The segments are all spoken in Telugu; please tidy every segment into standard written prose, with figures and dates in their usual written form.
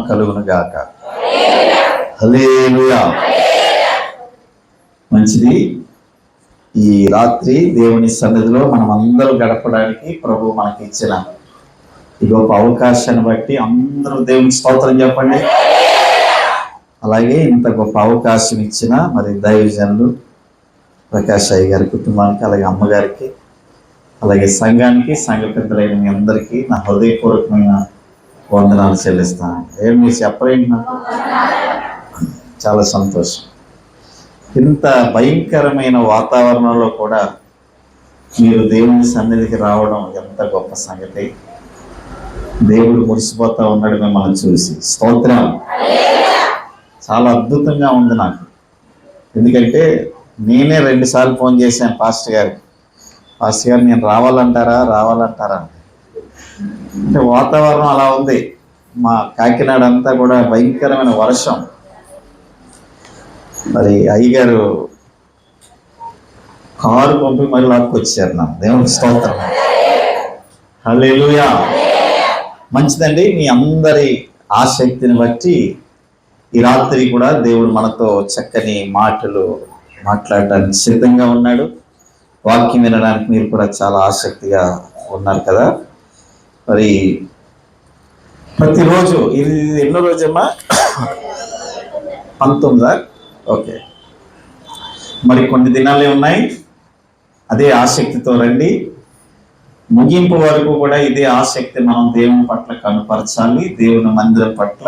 కలుగును గాక. హల్లెలూయా. మంచిది. ఈ రాత్రి దేవుని సన్నిధిలో మనం అందరూ గడపడానికి ప్రభు మనకి ఇచ్చిన ఈ గొప్ప అవకాశాన్ని బట్టి అందరూ దేవుని స్తోత్రం చెప్పండి. అలాగే ఇంత గొప్ప అవకాశం ఇచ్చిన మరి దైవజనులు ప్రకాష్ అయ్య గారి కుటుంబానికి, అలాగే అమ్మగారికి, అలాగే సంఘానికి, సంఘ పెద్దలైన మీ అందరికీ నా హృదయపూర్వకమైన వందనాలు చెల్లిస్తాను. ఏం మీరు చెప్పలేండి, నాకు చాలా సంతోషం. ఇంత భయంకరమైన వాతావరణంలో కూడా మీరు దేవుని సన్నిధికి రావడం ఎంత గొప్ప సంగతి. దేవుడు మురిసిపోతా ఉన్నాడు మిమ్మల్ని చూసి. స్తోత్రం. చాలా అద్భుతంగా ఉంది నాకు. ఎందుకంటే నేనే 2 సార్లు ఫోన్ చేశాను పాస్టర్ గారికి. పాస్టర్ గారు నేను రావాలంటారా అంటే వాతావరణం అలా ఉంది. మా కాకినాడ అంతా కూడా భయంకరమైన వర్షం. మరి అయ్యగారు కారు పంపి మరి లాక్కొచ్చారు. నా దేవునికి స్తోత్రం. హల్లెలూయా. మంచిదండి. మీ అందరి ఆసక్తిని బట్టి ఈ రాత్రి కూడా దేవుడు మనతో చక్కని మాటలు మాట్లాడడానికి సిద్ధంగా ఉన్నాడు. వాక్యం వినడానికి మీరు కూడా చాలా ఆసక్తిగా ఉన్నారు కదా. మరి ప్రతిరోజు ఇది ఎన్నో రోజమ్మా? 19. ఓకే, మరి కొన్ని దినాలే ఉన్నాయి. అదే ఆసక్తితో రండి. ముగింపు వరకు కూడా ఇదే ఆసక్తి మనం దేవుని పట్ల కనుపరచాలి, దేవుని మందిరం పట్ల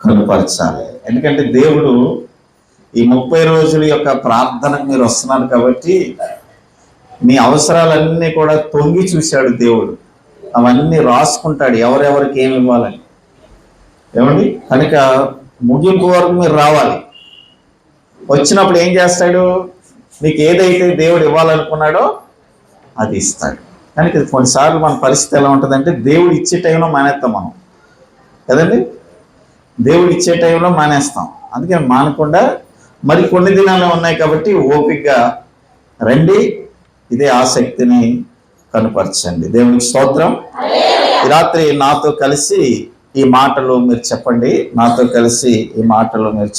కనుపరచాలి. ఎందుకంటే దేవుడు ఈ 30 రోజుల యొక్క ప్రార్థనకు మీరు వస్తున్నారు కాబట్టి మీ అవసరాలన్నీ కూడా తొంగి చూశాడు దేవుడు. అవన్నీ రాసుకుంటాడు ఎవరెవరికి ఏమి ఇవ్వాలని. ఏమండి, కనుక ముగింపు వరకు మీరు రావాలి. వచ్చినప్పుడు ఏం చేస్తాడు? మీకు ఏదైతే దేవుడు ఇవ్వాలనుకున్నాడో అది ఇస్తాడు. కనుక కొన్నిసార్లు మన పరిస్థితి ఎలా ఉంటుందంటే దేవుడు ఇచ్చే టైంలో మానేస్తాం మనం కదండి. దేవుడు ఇచ్చే టైంలో మానేస్తాం. అందుకే మానకుండా మరి కొన్ని దినాలు ఉన్నాయి కాబట్టి ఓపికగా రండి, ఇదే ఆసక్తిని కనుపరచండి. దేవునికి స్తోత్రం. ఈ రాత్రి నాతో కలిసి ఈ మాటలు మీరు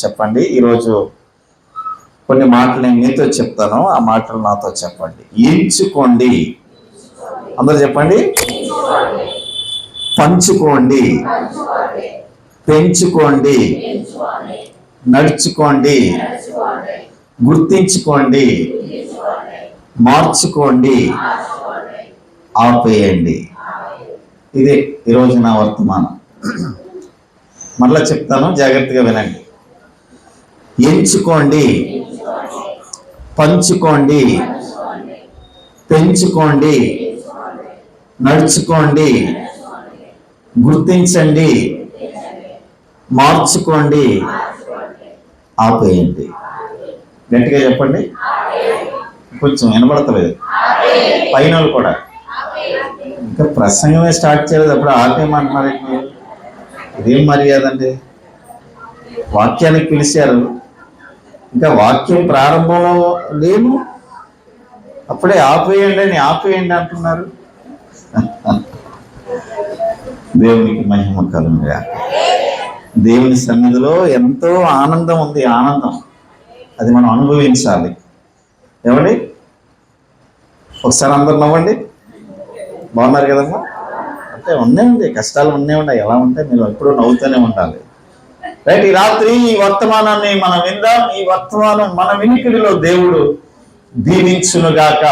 చెప్పండి. ఈరోజు కొన్ని మాటలు నేను మీతో చెప్తాను, ఆ మాటలు నాతో చెప్పండి. ఎంచుకోండి. అందరూ చెప్పండి. పంచుకోండి, పెంచుకోండి, నడుచుకోండి, గుర్తించుకోండి, మార్చుకోండి, ఆపేయండి. ఇదే ఈరోజు నా వర్తమానం. మరలా చెప్తాను, జాగ్రత్తగా వినండి. ఎంచుకోండి, పంచుకోండి, పెంచుకోండి, నడుచుకోండి, గుర్తించండి, మార్చుకోండి, ఆపేయండి. గట్టిగా చెప్పండి. కొంచెం వినబడతలేదు పైన కూడా. ఇంకా ప్రసంగమే స్టార్ట్ చేయలేదు, అప్పుడు ఆపేయమంటున్నారు. ఇదేం మర్యాద అండి? వాక్యానికి పిలిచారు, ఇంకా వాక్యం ప్రారంభంలో లేను, అప్పుడే ఆపేయండి అంటున్నారు. దేవునికి మహిమ కలుగునుగాక. దేవుని సన్నిధిలో ఎంతో ఆనందం ఉంది. ఆనందం అది మనం అనుభవించాలి. ఏమండి, ఒకసారి అందరు నవ్వండి. బాగున్నారు కదమ్మా? అంటే ఉన్నాయండి, కష్టాలు ఉన్నాయి. ఎలా ఉంటాయి? మీరు ఎప్పుడూ నవ్వుతూనే ఉండాలి. రైట్. ఈ రాత్రి ఈ వర్తమానాన్ని మనం విందాం. ఈ వర్తమానం మన వినికిడిలో దేవుడు దీవించునుగాక.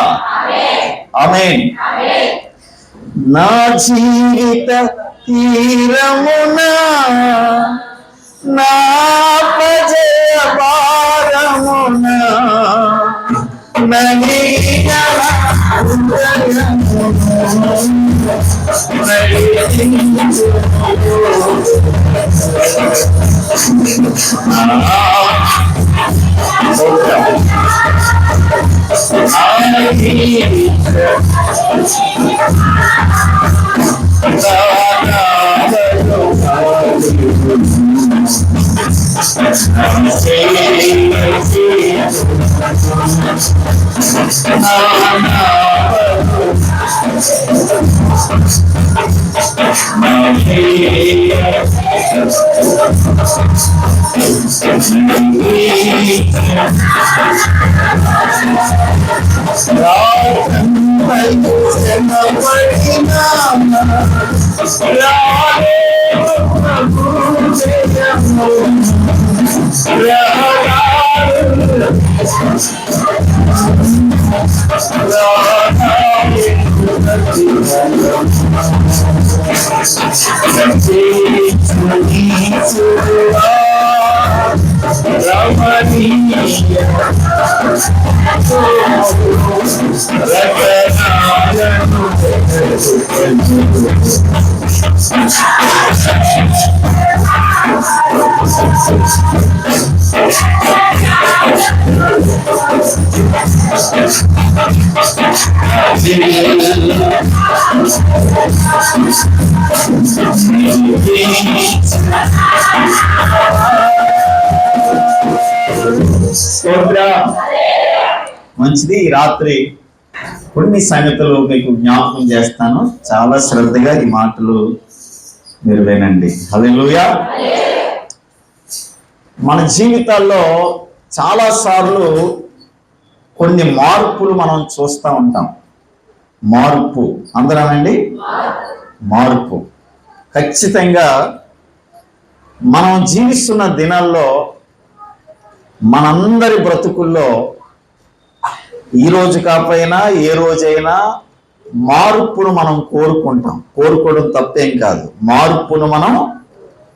ఆమేన్. నా జీవిత తీరమునా నా ప్రజల భారమునా మంచిది. ఈ రాత్రి కొన్ని సంగతులు మీకు జ్ఞాపకం చేస్తాను. చాలా శ్రద్ధగా ఈ మాటలు మీరు వినండి. హల్లెలూయా. మన జీవితాల్లో చాలా సార్లు కొన్ని మార్పులు మనం చూస్తూ ఉంటాం. మార్పు అందరానండి, మార్పు ఖచ్చితంగా మనం జీవిస్తున్న దినాల్లో మనందరి బ్రతుకుల్లో ఈ రోజు కాకపోయినా ఏ రోజైనా మార్పును మనం కోరుకుంటాం. కోరుకోవడం తప్పేం కాదు, మార్పును మనం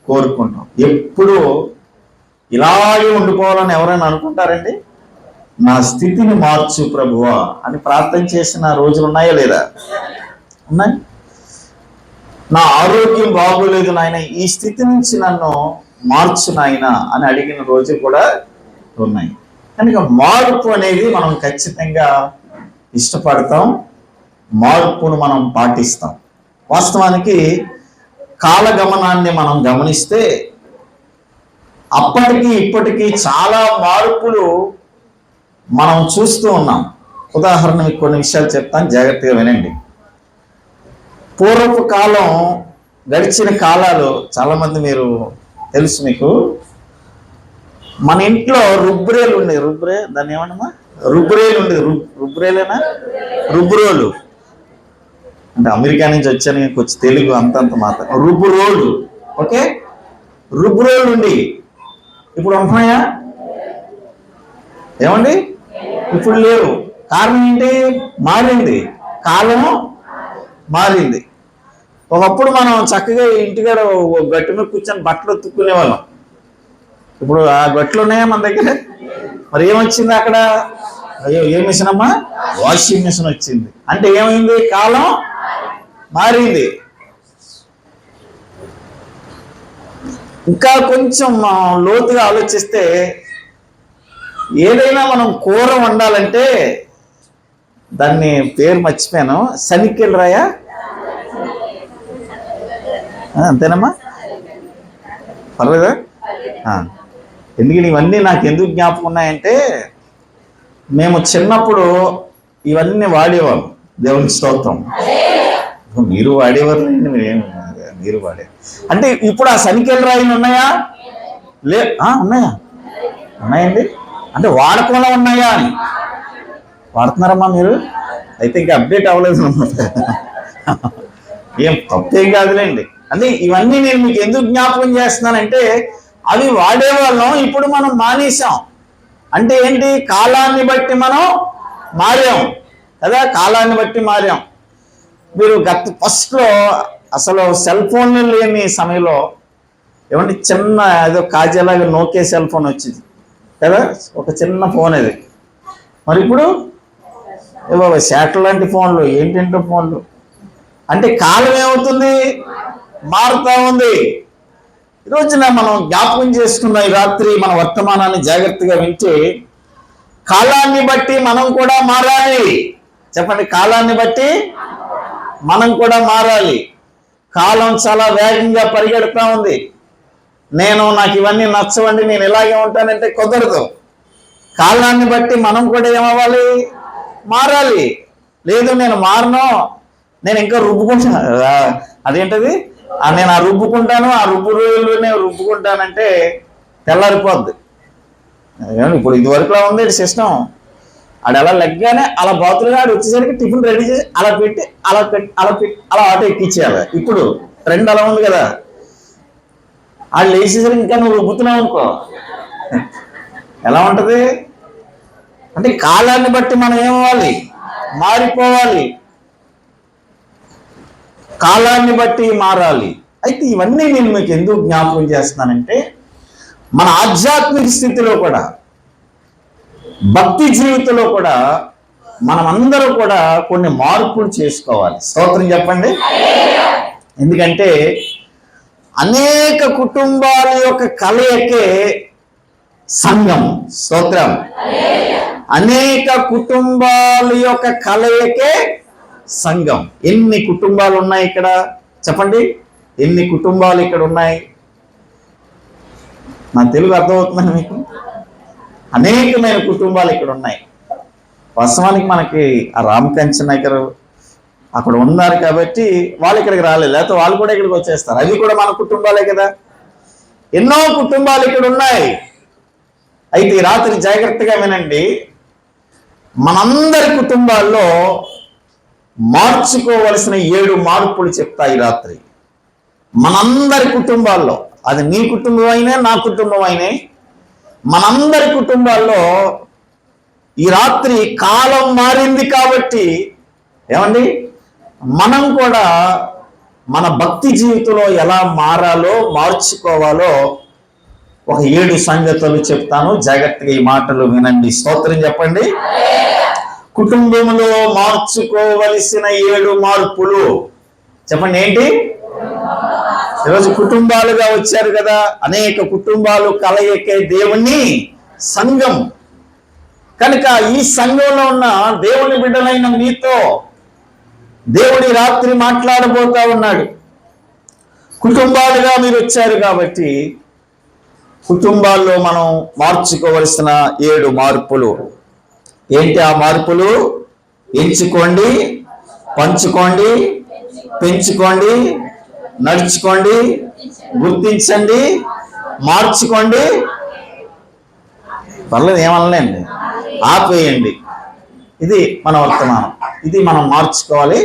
కోరుకుంటాం. ఎప్పుడు ఇలాగే ఉండిపోవాలని ఎవరైనా అనుకుంటారండి? నా స్థితిని మార్చు ప్రభువా అని ప్రార్థన చేసిన రోజులు ఉన్నాయా లేదా? ఉన్నాయి. నా ఆరోగ్యం బాగోలేదు నాయన, ఈ స్థితి నుంచి నన్ను మార్చు నాయన అని అడిగిన రోజులు కూడా ఉన్నాయి. కనుక మార్పు అనేది మనం ఖచ్చితంగా ఇష్టపడతాం, మార్పును మనం పాటిస్తాం. వాస్తవానికి కాలగమనాన్ని మనం గమనిస్తే అప్పటికి ఇప్పటికీ చాలా మార్పులు మనం చూస్తూ ఉన్నాం. ఉదాహరణ మీకు కొన్ని విషయాలు చెప్తాను, జాగ్రత్తగా వినండి. పూర్వపు కాలం, గడిచిన కాలాలు చాలామంది మీరు తెలుసు మీకు, మన ఇంట్లో రుబ్రేలు ఉండేది. దాన్ని ఏమన్నా రుబ్రేలు ఉండేది. రుబ్రేలేనా? రుబ్బురోలు అంటే అమెరికా నుంచి వచ్చాను, కొంచెం తెలుగు అంతంత మాత్రం. రుబ్బురోలు, ఓకే, రుబ్బురోలు ఉండి ఇప్పుడు ఉంటున్నాయా? ఏమండి? ఇప్పుడు లేవు. కారణం ఏంటి? మారింది, కాలం మారింది. ఒకప్పుడు మనం చక్కగా ఇంటికాడ గట్టి మీద కూర్చొని బట్టలు ఉతుక్కునే వాళ్ళం. ఇప్పుడు ఆ గట్లు ఉన్నాయా మన దగ్గర? మరి ఏమొచ్చింది అక్కడ? అయ్యో, ఏ మిషన్ అమ్మా? వాషింగ్ మిషన్ వచ్చింది. అంటే ఏమైంది? కాలం మారింది. ఇంకా కొంచెం లోతుగా ఆలోచిస్తే, ఏదైనా మనం కూర వండాలంటే దాన్ని పేరు మర్చిపోయాను, శనిక్కెలు రాయా? అంతేనమ్మా? పర్లేదా? ఎందుకని ఇవన్నీ నాకు ఎందుకు జ్ఞాపకం ఉన్నాయంటే, మేము చిన్నప్పుడు ఇవన్నీ వాడేవాళ్ళం. దేవునికి స్తోత్రం. మీరు వాడేవారు, మీరు వాడే అంటే ఇప్పుడు ఆ శనిక్కెలు రాయిలు ఉన్నాయా? ఉన్నాయా? ఉన్నాయండి. అంటే వాడకుండా ఉన్నాయా అని వాడుతున్నారమ్మా మీరు? అయితే ఇంకా అప్డేట్ అవ్వలేదు అన్నమాట. ఏం తప్పేం కాదులేండి. అంటే ఇవన్నీ నేను మీకు ఎందుకు జ్ఞాపకం చేస్తున్నానంటే, అవి వాడేవాళ్ళం, ఇప్పుడు మనం మానేసాం. అంటే ఏంటి? కాలాన్ని బట్టి మనం మారాం కదా, కాలాన్ని బట్టి మారాం. మీరు ఫస్ట్లో అసలు సెల్ ఫోన్లు లేని సమయంలో ఏమంటే చిన్న ఏదో కాజేలాగా నోకే సెల్ ఫోన్ వచ్చింది కదా, ఒక చిన్న ఫోన్ అది. మరి ఇప్పుడు ఏవో శాటిలైట్ ఫోన్లు, ఏంటంటే ఫోన్లు. అంటే కాలం ఏమవుతుంది? మారుతూ ఉంది. ఈరోజున మనం జ్ఞాపకం చేసుకున్న ఈ రాత్రి మన వర్తమానాన్ని జాగ్రత్తగా వింటే, కాలాన్ని బట్టి మనం కూడా మారాలి. చెప్పండి, కాలాన్ని బట్టి మనం కూడా మారాలి. కాలం చాలా వేగంగా పరిగెడుతూ ఉంది. నాకు ఇవన్నీ నచ్చవండి, నేను ఇలాగే ఉంటానంటే కుదరదు. కాలాన్ని బట్టి మనం కూడా ఏమవ్వాలి? మారాలి. లేదు నేను మారను, నేను ఇంకా రుబ్బుకుంటా, అదేంటది, నేను ఆ రుబ్బుకుంటాను, ఆ రుబ్బు రోజుల్లోనే రుబ్బుకుంటానంటే తెల్లారిపోద్ది. ఇప్పుడు ఇదివరకులా ఉంది సిస్టమ్. ఆడు అలా లెగ్గానే అలా బాతులుగా ఆడు వచ్చేసరికి టిఫిన్ రెడీ చేసి అలా పెట్టి అలా ఆటో ఎక్కించేయాలి. ఇప్పుడు ట్రెండ్ అలా ఉంది కదా. వాళ్ళు వేసేసరికి ఇంకా నువ్వు రుబ్బుతున్నావు అనుకో, ఎలా ఉంటుంది అంటే కాలాన్ని బట్టి మనం ఏమవ్వాలి, మారిపోవాలి, కాలాన్ని బట్టి మారాలి. అయితే ఇవన్నీ నేను మీకు ఎందుకు జ్ఞాపకం చేస్తున్నానంటే, మన ఆధ్యాత్మిక స్థితిలో కూడా, భక్తి జీవితంలో కూడా మనమందరూ కూడా కొన్ని మార్పులు చేసుకోవాలి. స్తోత్రం చెప్పండి. ఎందుకంటే అనేక కుటుంబాల యొక్క కలయికే సంఘం. స్తోత్రం. అనేక కుటుంబాల యొక్క కలయికే సంఘం. ఎన్ని కుటుంబాలు ఉన్నాయి ఇక్కడ చెప్పండి, ఎన్ని కుటుంబాలు ఇక్కడ ఉన్నాయి? నా తెలుగు అర్థమవుతుందని మీకు? అనేకమైన కుటుంబాలు ఇక్కడ ఉన్నాయి. వాస్తవానికి మనకి ఆ రామకంచ నగర్ అక్కడ ఉన్నారు కాబట్టి వాళ్ళు ఇక్కడికి రాలేదు, లేకపోతే వాళ్ళు కూడా ఇక్కడికి వచ్చేస్తారు. అవి కూడా మన కుటుంబాలే కదా. ఎన్నో కుటుంబాలు ఇక్కడ ఉన్నాయి. అయితే ఈ రాత్రి జాగ్రత్తగా వినండి, మనందరి కుటుంబాల్లో మార్చుకోవలసిన 7 మార్పులు చెప్తా ఈ రాత్రి. మనందరి కుటుంబాల్లో, అది నీ కుటుంబం అయినా నా కుటుంబం అయినా, మనందరి కుటుంబాల్లో ఈ రాత్రి కాలం మారింది కాబట్టి ఏమండి, మనం కూడా మన భక్తి జీవితంలో ఎలా మారాలో, మార్చుకోవాలో ఒక 7 సంగతులు చెప్తాను. జాగ్రత్తగా ఈ మాటలు వినండి. స్తోత్రం చెప్పండి. కుటుంబంలో మార్చుకోవలసిన 7 మార్పులు చెప్పండి. ఏంటి? ఈరోజు కుటుంబాలుగా వచ్చారు కదా, అనేక కుటుంబాలు కలయికే దేవుని సంఘం. కనుక ఈ సంఘంలో ఉన్న దేవుని బిడ్డలైన మీతో దేవుడి రాత్రి మాట్లాడబోతా ఉన్నాడు. కుటుంబాలుగా మీరు వచ్చారు కాబట్టి కుటుంబాల్లో మనం మార్చుకోవలసిన 7 మార్పులు. ఏంటి ఆ మార్పులు? ఎంచుకోండి, పంచుకోండి, పెంచుకోండి, నడుచుకోండి, గుర్తించండి, మార్చుకోండి. పర్లేదు, ఏమనలేండి, ఆపేయండి. ఇది మన వర్తమానం. ఇది మనం మార్చుకోవాలి.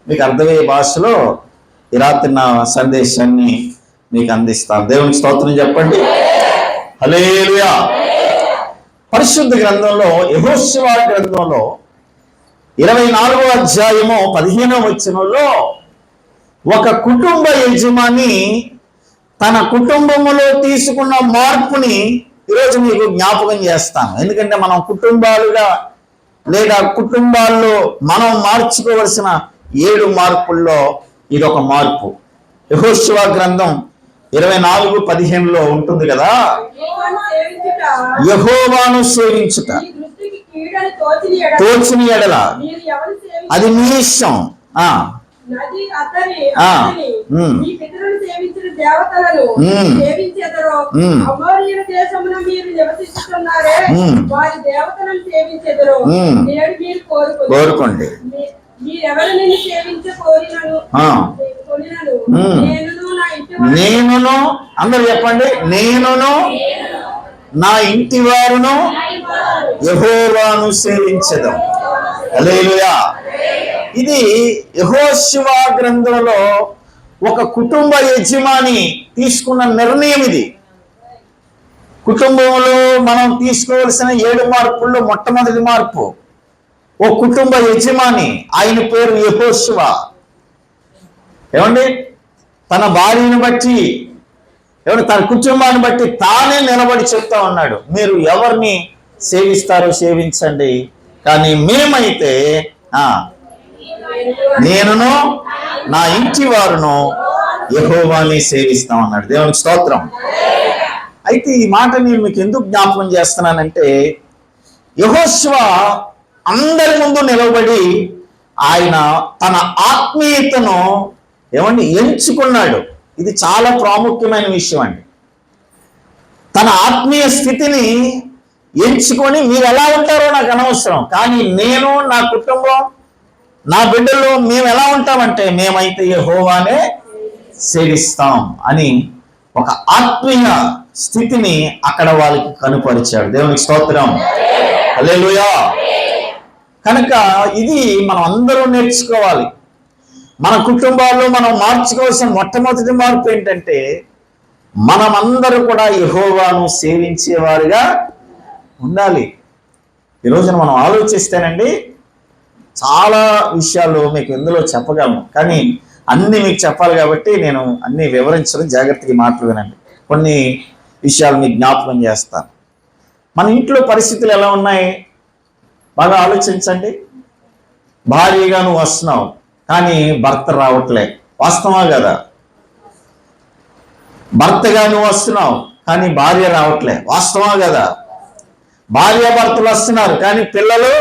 మీకు అర్థమయ్యే భాషలో ఈ రాత్రి నా సందేశాన్ని మీకు అందిస్తాను. దేవునికి స్తోత్రం చెప్పండి. హల్లెలూయా. పరిశుద్ధ గ్రంథంలో, యెహోషువ గ్రంథంలో 24వ అధ్యాయము 15వ వచనంలో ఒక కుటుంబ యజమాని తన కుటుంబములో తీసుకున్న మార్పుని ఈరోజు మీకు జ్ఞాపకం చేస్తాను. ఎందుకంటే మనం కుటుంబాలుగా లేదా కుటుంబాల్లో మనం మార్చుకోవలసిన 7 మార్పుల్లో ఇదొక మార్పు. యెహోషువ గ్రంథం 24:15లో ఉంటుంది కదా, యెహోవాను సేవించుట తోచిన ఎడల అది నీ ఇష్టం. కోరుకోండి. నేనును, అందరూ చెప్పండి, నేనును నా ఇంటి వారును యెహోవాను సేవించెదం. హల్లెలూయా. ఇది యెహోషువ గ్రంథంలో ఒక కుటుంబ యజమాని తీసుకున్న నిర్ణయం. ఇది కుటుంబంలో మనం తీసుకోవలసిన 7 మార్పుల్లో మొట్టమొదటి మార్పు. ఓ కుటుంబ యజమాని, ఆయన పేరు యెహోషువ. ఏమండి, తన భార్యను బట్టి, ఏమంటే తన కుటుంబాన్ని బట్టి తానే నిలబడి చెప్తా ఉన్నాడు, మీరు ఎవరిని సేవిస్తారో సేవించండి, కానీ మేమైతే నేనును నా ఇంటి వారును యెహోవాని సేవిస్తాం అన్నాడు. దేవునికి స్తోత్రం. అయితే ఈ మాట నేను మీకు ఎందుకు జ్ఞాపకం చేస్తున్నానంటే, యెహోషువ అందరి ముందు నిలబడి ఆయన తన ఆత్మీయతను ఏమండి ఎంచుకున్నాడు. ఇది చాలా ప్రాముఖ్యమైన విషయం అండి. తన ఆత్మీయ స్థితిని ఎంచుకొని, మీరు ఎలా ఉంటారో నాకు అనవసరం, కానీ నేను, నా కుటుంబం, నా బిడ్డల్లో మేము ఎలా ఉంటామంటే మేమైతే యెహోవానే సేవిస్తాం అని ఒక ఆత్మీయ స్థితిని అక్కడ వాళ్ళకి కనుపరిచాడు. దేవునికి స్తోత్రం, హల్లెలూయా. కనుక ఇది మనం అందరూ నేర్చుకోవాలి. మన కుటుంబాల్లో మనం మార్చుకోవాల్సిన మొట్టమొదటి మార్పు ఏంటంటే మనమందరూ కూడా యెహోవాను సేవించేవారుగా ఉండాలి. ఈరోజున మనం ఆలోచిస్తేనండి చాలా విషయాలు మీకు ఇందులో చెప్పగలను, కానీ అన్నీ మీకు చెప్పాలి కాబట్టి నేను అన్నీ వివరించడం, జాగ్రత్తగా మాటలు వినండి. కొన్ని విషయాలు మీకు జ్ఞాపకం చేస్తాను. మన ఇంట్లో పరిస్థితులు ఎలా ఉన్నాయి బాగా ఆలోచించండి. భార్యగా నువ్వు వస్తున్నావు కానీ భర్త రావట్లే, వాస్తవా కదా? భర్తగా నువ్వు వస్తున్నావు కానీ భార్య రావట్లే, వాస్తవా కదా? భార్య భర్తలు వస్తున్నారు కానీ పిల్లలు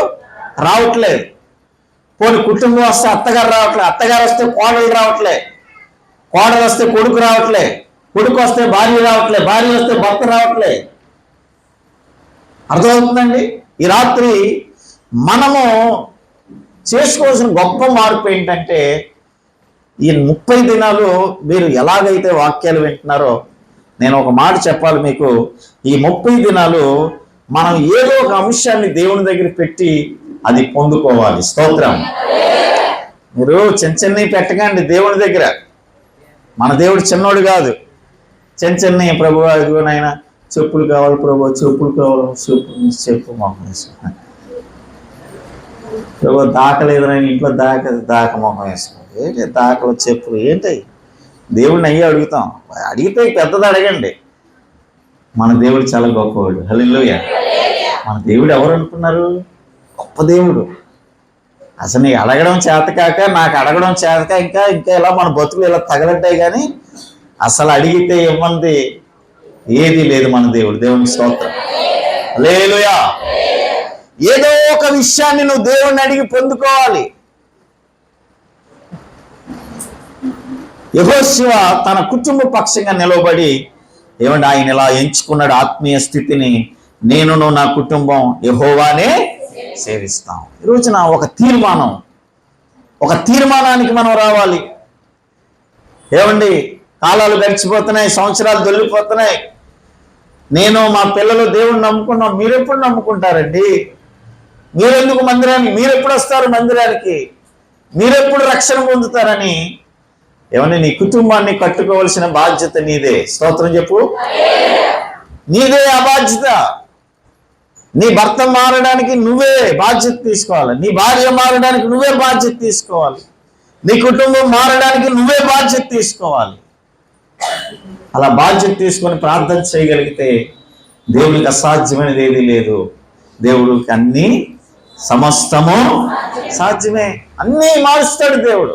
రావట్లేదు. పోనీ కుటుంబం వస్తే అత్తగారు రావట్లే, అత్తగారు వస్తే కోడలు రావట్లే, కోడలు వస్తే కొడుకు రావట్లే, కొడుకు వస్తే భార్య రావట్లే, భార్య వస్తే భర్త రావట్లే. అర్థమవుతుందండి? ఈ రాత్రి మనము చేసుకోవాల్సిన గొప్ప మార్పు ఏంటంటే ఈ 30 దినాలు మీరు ఎలాగైతే వాక్యాలు వింటున్నారో నేను ఒక మాట చెప్పాలి మీకు. ఈ 30 దినాలు మనం ఏదో ఒక అంశాన్ని దేవుని దగ్గర పెట్టి అది పొందుకోవాలి. స్తోత్రం. మీరు చిన్న పెట్టకండి దేవుని దగ్గర. మన దేవుడు చిన్నోడు కాదు. చిన్న ప్రభు నాయన చెప్పులు కావాలి ప్రభు, చెప్పులు కావాలి, చెప్పు మొహం వేసుకున్నాను ప్రభు. దాకలేదు నాయన ఇంట్లో దాక మొహం వేసుకున్నాను. ఏంటి దాకలు చెప్పులు ఏంటి? దేవుడిని అయ్యి అడుగుతాం. అడిగితే పెద్దది అడగండి. మన దేవుడు చాలా గొప్పవాడు. హల్లెలూయా. మన దేవుడు ఎవరు అనుకున్నారు? గొప్ప దేవుడు. అసలు నీకు అడగడం చేతకాక, నాకు అడగడం చేతక ఇంకా ఇంకా ఇలా మన బతుకులు ఇలా తగలట్టాయి, కానీ అసలు అడిగితే ఇవ్వంది ఏది లేదు మన దేవుడు. దేవుని స్తోత్రం, హల్లెలూయా. ఏదో ఒక విషయాన్ని నువ్వు దేవుణ్ణి అడిగి పొందుకోవాలి. యెహోషువ తన కుటుంబ పక్షంగా నిలబడి ఏమంటే ఆయన ఇలా ఎంచుకున్నాడు ఆత్మీయ స్థితిని. నేను నా కుటుంబం యెహోవానే సేవిస్తాం. ఈరోజున ఒక తీర్మానానికి మనం రావాలి. ఏమండి, కాలాలు గడిచిపోతున్నాయి, సంవత్సరాలు దొల్లిపోతున్నాయి. నేను మా పిల్లలు దేవుణ్ణి నమ్ముకున్నాం. మీరెప్పుడు నమ్ముకుంటారండి? మీరెందుకు మందిరానికి, మీరెప్పుడు వస్తారు మందిరానికి, మీరెప్పుడు రక్షణ పొందుతారని ఏమన్నా నీ కుటుంబాన్ని కట్టుకోవాల్సిన బాధ్యత నీదే. స్తోత్రం చెప్పు. నీదే ఆ బాధ్యత. నీ భర్త మారడానికి నువ్వే బాధ్యత తీసుకోవాలి. నీ భార్య మారడానికి నువ్వే బాధ్యత తీసుకోవాలి. నీ కుటుంబం మారడానికి నువ్వే బాధ్యత తీసుకోవాలి. అలా బాధ్యత తీసుకొని ప్రార్థన చేయగలిగితే దేవునికి అసాధ్యమైనది ఏది లేదు. దేవుడికి అన్నీ సమస్తము సాధ్యమే. అన్నీ మారుస్తాడు దేవుడు.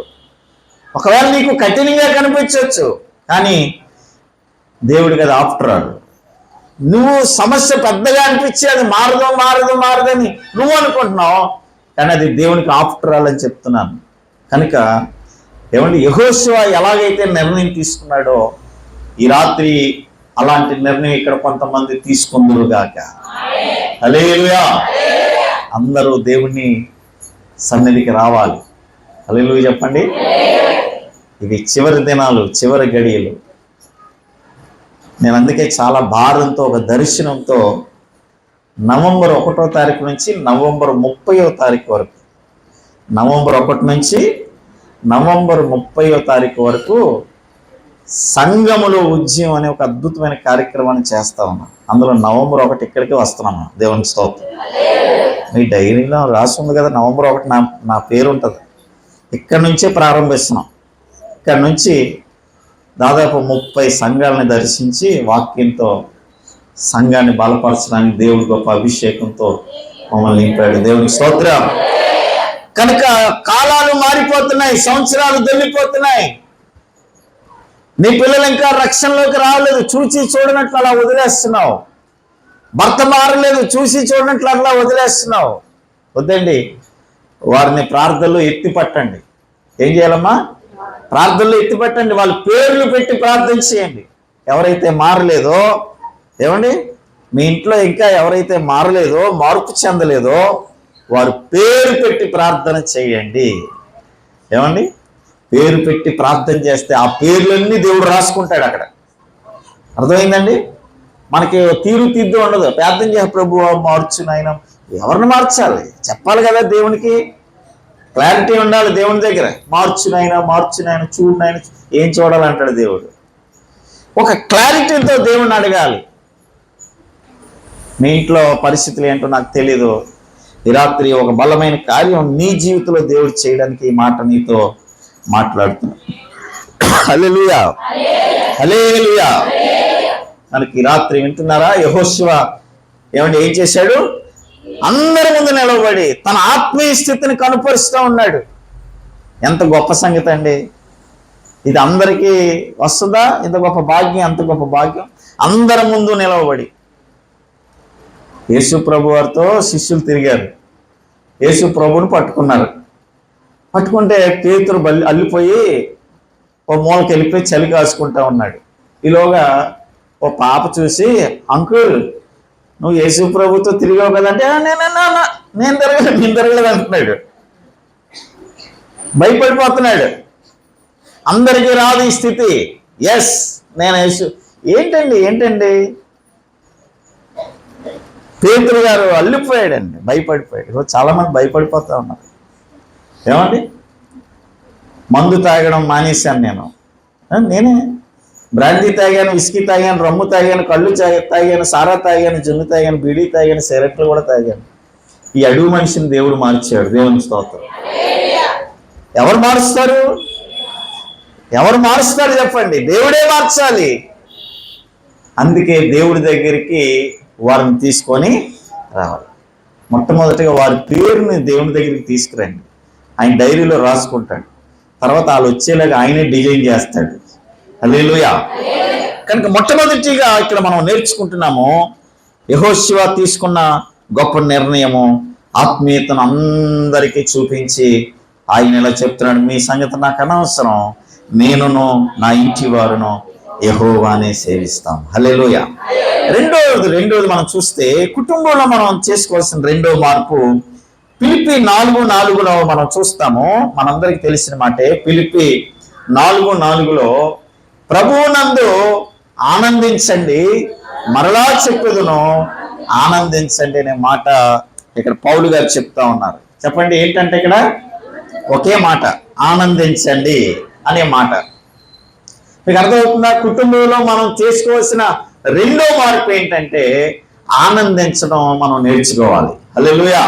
ఒకవేళ నీకు కఠినంగా కనిపించవచ్చు, కానీ దేవుడికి అది ఆఫ్టర్ ఆల్. నువ్వు సమస్య పెద్దగా అనిపించి అది మారదని నువ్వు అనుకుంటున్నావు, కానీ అది దేవునికి ఆఫ్టర్ ఆల్ అని చెప్తున్నాను. కనుక ఏమంటే యెహోషువ ఎలాగైతే నిర్ణయం తీసుకున్నాడో ఈ రాత్రి అలాంటి నిర్ణయం ఇక్కడ కొంతమంది తీసుకుందురుగాక. హల్లెలూయా. అందరూ దేవుని సన్నిధికి రావాలి. హల్లెలూయా చెప్పండి. ఇవి చివరి దినాలు, చివరి గడియలు. నేను అందుకే చాలా భారంతో, ఒక దర్శనంతో నవంబర్ 1వ తారీఖు నుంచి నవంబర్ 30వ తారీఖు వరకు, నవంబర్ 1 నుంచి నవంబర్ 30వ తారీఖు వరకు సంఘములో ఉద్యమం అనే ఒక అద్భుతమైన కార్యక్రమాన్ని చేస్తా ఉన్నాం. అందులో నవంబర్ 1 ఇక్కడికి వస్తున్నాం. దేవునికి స్తోత్రం. మీ డైరీలో రాసి ఉంది కదా, నవంబర్ 1 నా పేరు ఉంటుంది. ఇక్కడ నుంచే ప్రారంభిస్తున్నాం. ఇక్కడ నుంచి దాదాపు 30 సంఘాలని దర్శించి వాక్యంతో సంఘాన్ని బలపరచడానికి దేవుడి గొప్ప అభిషేకంతో మమ్మల్ని నింపాడు. దేవునికి స్తోత్రం. కనుక కాలాలు మారిపోతున్నాయి, సంవత్సరాలు దొల్లిపోతున్నాయి. నీ పిల్లలు ఇంకా రక్షణలోకి రాలేదు, చూసి చూడనట్లు అలా వదిలేస్తున్నావు. భర్త మారలేదు, చూసి చూడనట్లు అట్లా వదిలేస్తున్నావు. వద్దండి, వారిని ప్రార్థనలో ఎత్తి పట్టండి. ఏం చేయాలమ్మా? ప్రార్థనలో ఎత్తిపట్టండి. వాళ్ళ పేర్లు పెట్టి ప్రార్థన చేయండి. ఎవరైతే మారలేదో, ఏమండి మీ ఇంట్లో ఇంకా ఎవరైతే మారలేదో, మార్పు చెందలేదో వారు పేరు పెట్టి ప్రార్థన చేయండి. ఏమండి? పేరు పెట్టి ప్రార్థన చేస్తే ఆ పేర్లన్నీ దేవుడు రాసుకుంటాడు అక్కడ. అర్థమైందండి? మనకి తీర్పు ఉండదు. ప్రార్థన చేసే ప్రభువా మార్చు నాయన. ఎవరిని మార్చాలి? చెప్పాలి కదా దేవునికి. క్లారిటీ ఉండాలి దేవుని దగ్గర. మార్చు నాయన, చూడు నాయన. ఏం చూడాలంటాడు దేవుడు? ఒక క్లారిటీతో దేవుణ్ణి అడగాలి. మీ ఇంట్లో పరిస్థితులు ఏంటో నాకు తెలీదు. ఈ రాత్రి ఒక బలమైన కార్యం నీ జీవితంలో దేవుడు చేయడానికి ఈ మాట నీతో మాట్లాడుతున్నాడు. హల్లెలూయా, హల్లెలూయా. మనకి ఈ రాత్రి వింటున్నారా? యెహోషువ ఏం చేశాడు? అందరి ముందు నిలబడి తన ఆత్మీయ స్థితిని కనుపరుస్తూ ఉన్నాడు. ఎంత గొప్ప సంగతి అండి ఇది! అందరికీ వస్తుందా ఇంత గొప్ప భాగ్యం? అంత గొప్ప భాగ్యం. అందరి ముందు నిలవబడి యేసు ప్రభు వారితో శిష్యులు తిరిగారు. యేసు ప్రభుని పట్టుకున్నారు. పట్టుకుంటే పేతురు అల్లిపోయి ఓ మూలకి వెళ్ళిపోయి చలి కాసుకుంటా ఉన్నాడు. ఈలోగా ఓ పాప చూసి, అంకుల్ నువ్వు యేసు ప్రభుతో తిరిగావు కదంటే, నేను తిరగలేదు అంటున్నాడు. భయపడిపోతున్నాడు. అందరికీ రాదు ఈ స్థితి. ఎస్, నేను యేసు. ఏంటండి పేతురు గారు అల్లిపోయాడండి, భయపడిపోయాడు. చాలా మంది భయపడిపోతా ఉన్నారు. ఏమండి? మందు తాగడం మానేశాను నేనే. బ్రాండీ తాగాను, విస్కీ తాగాను, రమ్ము తాగాను, కళ్ళు తాగాను, సారా తాగాను, జున్ను తాగాను, బీడీ తాగాను, సిగరెట్లు కూడా తాగాను. ఈ అడుగు మనిషిని దేవుడు మార్చాడు. దేవుని స్తోత్రం. ఎవరు మారుస్తారు చెప్పండి? దేవుడే మార్చాలి. అందుకే దేవుడి దగ్గరికి వారిని తీసుకొని రావాలి. మొట్టమొదటిగా వారి పేరుని దేవుని దగ్గరికి తీసుకురండి. ఆయన డైరీలో రాసుకుంటాడు. తర్వాత వాళ్ళు వచ్చేలాగా ఆయనే డిజైన్ చేస్తాడు. హల్లెలూయా. కనుక మొట్టమొదటిగా ఇక్కడ మనం నేర్చుకుంటున్నాము, యెహోషువ తీసుకున్న గొప్ప నిర్ణయము ఆత్మీయతను అందరికీ చూపించి ఆయన ఇలా చెప్తున్నాడు, మీ సంగతి నాకు అనవసరం, నేనును నా ఇంటి వారును యెహోవానే సేవిస్తాం. హల్లెలూయా. రెండోది మనం చూస్తే కుటుంబంలో మనం చేసుకోవాల్సిన రెండో మార్పు ఫిలిప్పీ 4:4లో మనం చూస్తాము. మనందరికి తెలిసిన మాటే. ఫిలిప్పీ 4:4లో ప్రభువునందు ఆనందించండి, మరలా చెప్పుదును ఆనందించండి అనే మాట ఇక్కడ పౌలు గారు చెప్తా ఉన్నారు. చెప్పండి ఏంటంటే ఇక్కడ ఒకే మాట, ఆనందించండి అనే మాట. మీకు అర్థమవుతుందా? కుటుంబంలో మనం చేసుకోవాల్సిన రెండో మార్పు ఏంటంటే ఆనందించడం మనం నేర్చుకోవాలి. హల్లెలూయా.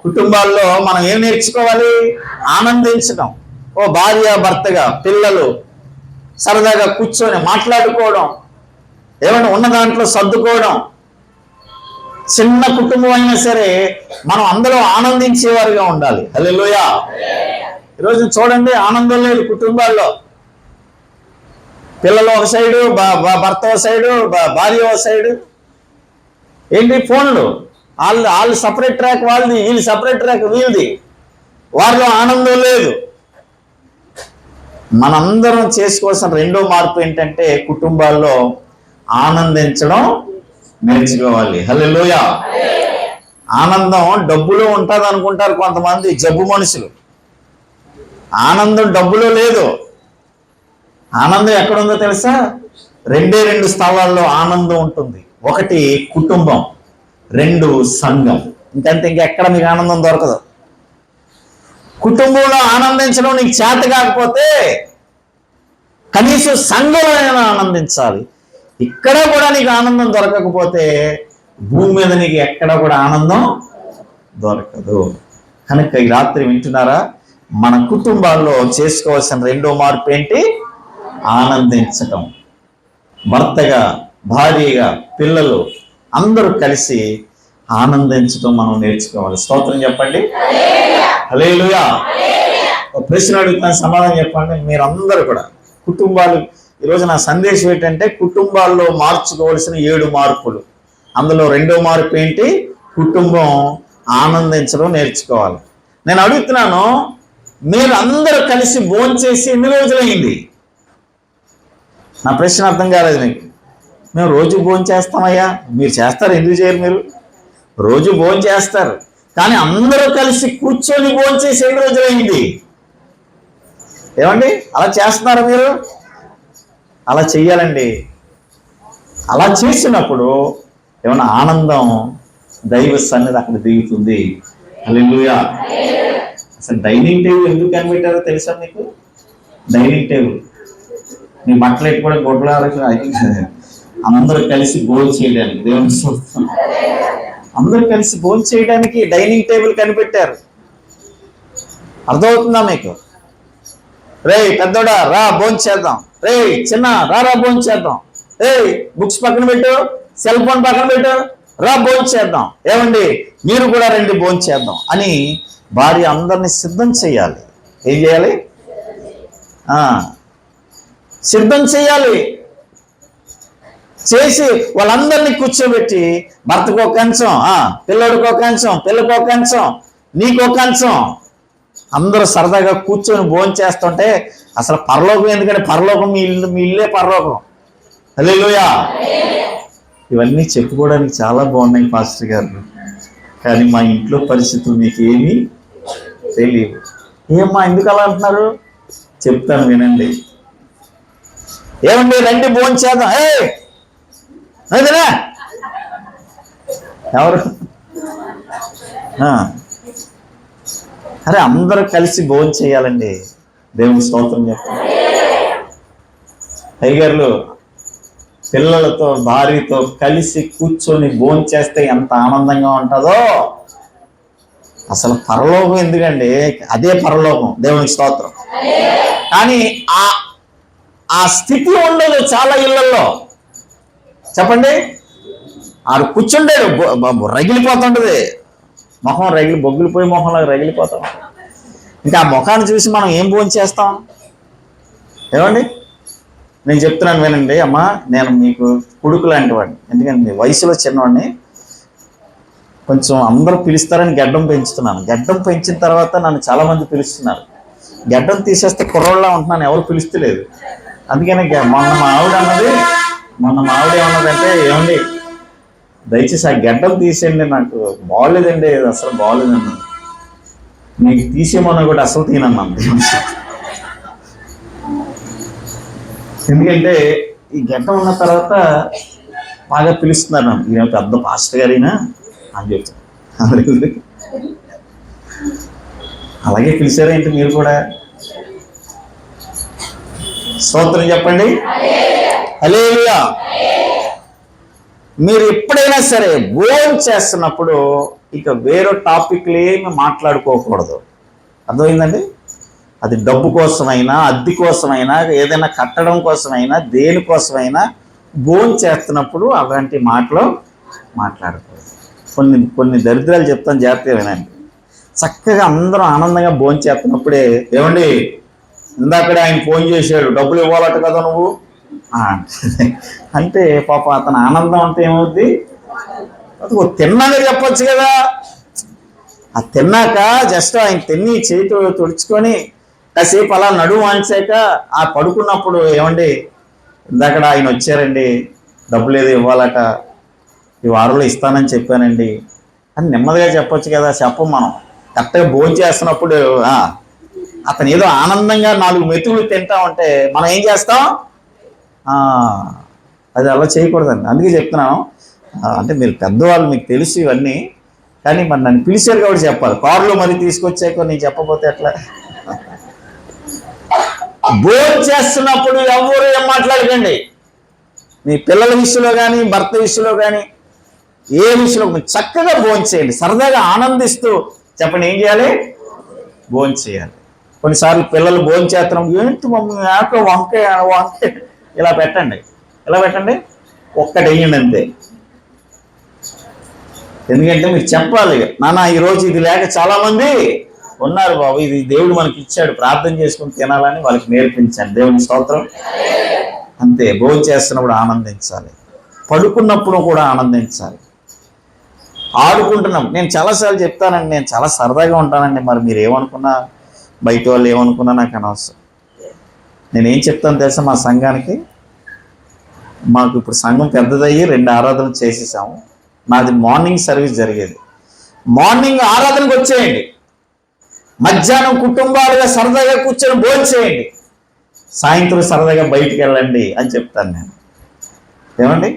కుటుంబాల్లో మనం ఏం నేర్చుకోవాలి? ఆనందించడం. ఓ భార్య భర్తగా, పిల్లలు సరదాగా కూర్చొని మాట్లాడుకోవడం, ఏమైనా ఉన్న దాంట్లో సర్దుకోవడం. చిన్న కుటుంబం అయినా సరే మనం అందరూ ఆనందించేవారుగా ఉండాలి. హల్లెలూయా. ఈరోజు చూడండి, ఆనందం లేదు కుటుంబాల్లో. పిల్లలు ఒక సైడు, భర్త ఒక సైడు, భార్య ఒక సైడు. ఏంటి? ఫోన్లు. వాళ్ళు సపరేట్ ట్రాక్ వాళ్ళది, వీళ్ళు సపరేట్ ట్రాక్ వీళ్ళది. వారిలో ఆనందం లేదు. మనందరం చేసుకోవాల్సిన రెండో మార్పు ఏంటంటే కుటుంబాల్లో ఆనందించడం నేర్చుకోవాలి. హల్లెలూయా. ఆనందం డబ్బులో ఉంటుంది అనుకుంటారు కొంతమంది జబ్బు మనుషులు. ఆనందం డబ్బులో లేదు. ఆనందం ఎక్కడుందో తెలుసా? రెండు స్థలాల్లో ఆనందం ఉంటుంది. ఒకటి కుటుంబం, రెండు సంఘం. ఇంకెక్కడ మీకు ఆనందం దొరకదు. కుటుంబంలో ఆనందించడం నీకు చేత కాకపోతే కనీసం సంఘంలో ఆనందించాలి. ఇక్కడ కూడా నీకు ఆనందం దొరకకపోతే భూమి మీద నీకు ఎక్కడ కూడా ఆనందం దొరకదు. కనుక ఈ రాత్రి వింటున్నారా? మన కుటుంబాల్లో చేసుకోవాల్సిన రెండో మార్పు ఏంటి? ఆనందించటం. భర్తగా, భార్యగా, పిల్లలు అందరూ కలిసి ఆనందించటం మనం నేర్చుకోవాలి. స్తోత్రం చెప్పండి. హల్లెలూయా. ఒక ప్రశ్న అడుగుతాను, సమాధానం చెప్పండి. మీరందరూ కూడా కుటుంబాలు, ఈరోజు నా సందేశం ఏంటంటే కుటుంబాల్లో మార్చుకోవాల్సిన 7 మార్పులు. అందులో రెండో మార్పు ఏంటి? కుటుంబం ఆనందించడం నేర్చుకోవాలి. నేను అడుగుతున్నాను, మీరు అందరూ కలిసి భోంచేసి ఎన్ని రోజులైంది? నా ప్రశ్న అర్థం కాలేదు మీకు. మేము రోజు భోంచేస్తామయ్యా. మీరు చేస్తారు, ఎందుకు చేయరు? మీరు రోజు భోంచేస్తారు, కానీ అందరూ కలిసి కూర్చొని భోంచేసి ఎన్ని రోజులైంది? ఏమండి అలా చేస్తున్నారా మీరు? అలా చెయ్యాలండి. అలా చేసినప్పుడు ఏమన్నా ఆనందం, దైవ సన్నిధి అక్కడ దిగుతుంది. హల్లెలూయా. అసలు డైనింగ్ టేబుల్ ఎందుకు కనిపెట్టారో తెలుసా మీకు? డైనింగ్ టేబుల్ మీ బట్టలు ఎట్టుకోవడం గొడ్ల అందరూ కలిసి భోజనం చేయడానికి, దేవుని స్తోత్రం, అందరూ కలిసి భోజనం చేయడానికి డైనింగ్ టేబుల్ కనిపెట్టారు. అర్థమవుతుందా మీకు? రే పెద్దోడా రా భోజనం చేద్దాం, రే చిన్న రా భోజనం చేద్దాం, రే బుక్స్ పక్కన పెట్టు, సెల్ ఫోన్ పక్కన పెట్టు, రా భోజనం చేద్దాం, ఏమండి మీరు కూడా రండి భోజనం చేద్దాం అని భార్య అందరినీ సిద్ధం చేయాలి. ఏం చేయాలి? సిద్ధం చేయాలి. చేసి వాళ్ళందరినీ కూర్చోబెట్టి భర్తకు ఒక కంచం, పిల్లడికి ఒక కంచం, పిల్లకి ఒక కంచం, నీకు ఒక కంచం, అందరూ సరదాగా కూర్చొని భోజనం చేస్తుంటే అసలు పరలోకం ఎందుకంటే పరలోకం మీ ఇల్లే పరలోకం. హల్లెలూయా. ఇవన్నీ చెప్పుకోవడానికి చాలా బాగున్నాయి పాస్టర్ గారు, కానీ మా ఇంట్లో పరిస్థితులు మీకు ఏమీ తెలియవు. ఏమ్మా ఎందుకు అలా అంటున్నారు? చెప్తాను వినండి. ఏమండి రండి భోజనం చేద్దాం, అదేనా ఎవరు? అరే అందరూ కలిసి భోజనం చేయాలండి. దేవుని స్తోత్రం చెప్పండి. అయ్యగారులు పిల్లలతో భార్యతో కలిసి కూర్చొని భోజనం చేస్తే ఎంత ఆనందంగా ఉంటుందో. అసలు పరలోకం ఎందుకండి, అదే పరలోకం. దేవునికి స్తోత్రం. కానీ ఆ స్థితి ఉండదు చాలా ఇళ్లలో. చెప్పండి, ఆడు కూర్చుంటాడు రగిలిపోతుంటది, ముఖం బొగ్గులిపోయి మొహంలాగా రగిలిపోతాం. ఇంకా ఆ ముఖాన్ని చూసి మనం ఏం భోజనం చేస్తాం? ఏమండి నేను చెప్తున్నాను వినండి. అమ్మా నేను మీకు కొడుకు లాంటి వాడిని, ఎందుకంటే వయసులో చిన్నవాడిని. కొంచెం అందరూ పిలుస్తారని గడ్డం పెంచుతున్నాను. గడ్డం పెంచిన తర్వాత నన్ను చాలామంది పిలుస్తున్నారు. గడ్డం తీసేస్తే కుర్రోళ్ళ ఉంటున్నాను, ఎవరు పిలుస్తలేదు. అందుకని మొన్న మా ఆవిడ ఏమన్నదంటే, ఏమండి దయచేసి ఆ గడ్డం తీసేయండి, నాకు బాగోలేదండి, అసలు బాగోలేదండి, నీకు తీసేమన్నా కూడా అసలు తీనన్నాను. ఎందుకంటే ఈ గడ్డం ఉన్న తర్వాత బాగా పిలుస్తున్నారు నన్ను, ఈయన పెద్ద పాస్టర్ గారైనా అని చెప్తాను. అలాగే పిలిచారేంటి మీరు కూడా? స్తోత్రం చెప్పండి. హల్లెలూయా. మీరు ఎప్పుడైనా సరే భోజనం చేస్తున్నప్పుడు ఇక వేరే టాపిక్లు ఏమి మాట్లాడుకోకూడదు. అర్థమైందండి? అది డబ్బు కోసమైనా, అద్దె కోసమైనా, ఏదైనా కట్టడం కోసమైనా, దేనికోసమైనా భోజనం చేస్తున్నప్పుడు అలాంటి మాటలు మాట్లాడకూడదు. కొన్ని దరిద్రాలు చెప్తాను, జాగ్రత్తగా వినండి. చక్కగా అందరం ఆనందంగా భోజనం చేస్తున్నప్పుడే, ఏమండి ఇందాకడే ఆయన ఫోన్ చేశాడు, డబ్బులు ఇవ్వాలట కదా నువ్వు అంటే, పాప అతను ఆనందం అంటే ఏమవుద్ది? తిన్నాక చెప్పొచ్చు కదా. ఆ తిన్నాక జస్ట్ ఆయన తిని చేతి తుడుచుకొని కాసేపు అలా నడుము వాంచాక ఆ పడుకున్నప్పుడు, ఏమండి ఇందాక ఆయన వచ్చారండి, డబ్బులు ఏదో ఇవ్వాలట, ఈ వారంలో ఇస్తానని చెప్పానండి అని నెమ్మదిగా చెప్పొచ్చు కదా. చెప్పం మనం. కరెక్ట్గా భోజనం చేస్తున్నప్పుడు అతను ఏదో ఆనందంగా 4 మెతుకులు తింటా ఉంటే మనం ఏం చేస్తాం? అది అలా చేయకూడదండి. అందుకే చెప్తున్నాను. అంటే మీరు పెద్దవాళ్ళు, మీకు తెలుసు ఇవన్నీ, కానీ మరి నన్ను పిలిచారు కాబట్టి చెప్పాలి. కారులో మరి తీసుకొచ్చాక నేను చెప్పకపోతే ఎట్లా? భోజనం చేస్తున్నప్పుడు ఎవరు ఏం మాట్లాడకండి. మీ పిల్లల విషయంలో కానీ, భర్త విషయంలో కానీ, ఏ విషయంలో చక్కగా భోజనం చేయండి. సరదాగా ఆనందిస్తూ చెప్పండి. ఏం చేయాలి? భోజనం చేయాలి. కొన్నిసార్లు పిల్లలు భోజనం చేస్తున్నాం, ఏంటి మమ్మీ వంకాయ ఇలా పెట్టండి, ఇలా పెట్టండి, ఒక్కటి వేయండి అంతే. ఎందుకంటే మీరు చెప్పాలి, నాన్న ఈరోజు ఇది లేక చాలామంది ఉన్నారు బాబు, ఇది దేవుడు మనకి ఇచ్చాడు, ప్రార్థన చేసుకుని తినాలని వాళ్ళకి నేర్పించండి. దేవుని స్తోత్రం. అంతే. భోజనం చేస్తున్నప్పుడు ఆనందించాలి, పడుకున్నప్పుడు కూడా ఆనందించాలి, ఆడుకుంటున్నాం. నేను చాలాసార్లు చెప్తానండి, నేను చాలా సరదాగా ఉంటానండి. మరి మీరు ఏమనుకున్నా, బయట వాళ్ళు ఏమనుకున్నా నాకు అనవసరం. నేనేం చెప్తాను తెలుసా? మా సంఘానికి, మాకు ఇప్పుడు సంఘం పెద్దదయ్యి 2 ఆరాధనలు చేసేసాము. నాది మార్నింగ్ సర్వీస్ జరిగేది. మార్నింగ్ ఆరాధనకు వచ్చేయండి, మధ్యాహ్నం కుటుంబాలుగా సరదాగా కూర్చొని భోజనం చేయండి, సాయంత్రం సరదాగా బయటికి వెళ్ళండి అని చెప్తాను నేను. ఏమండి?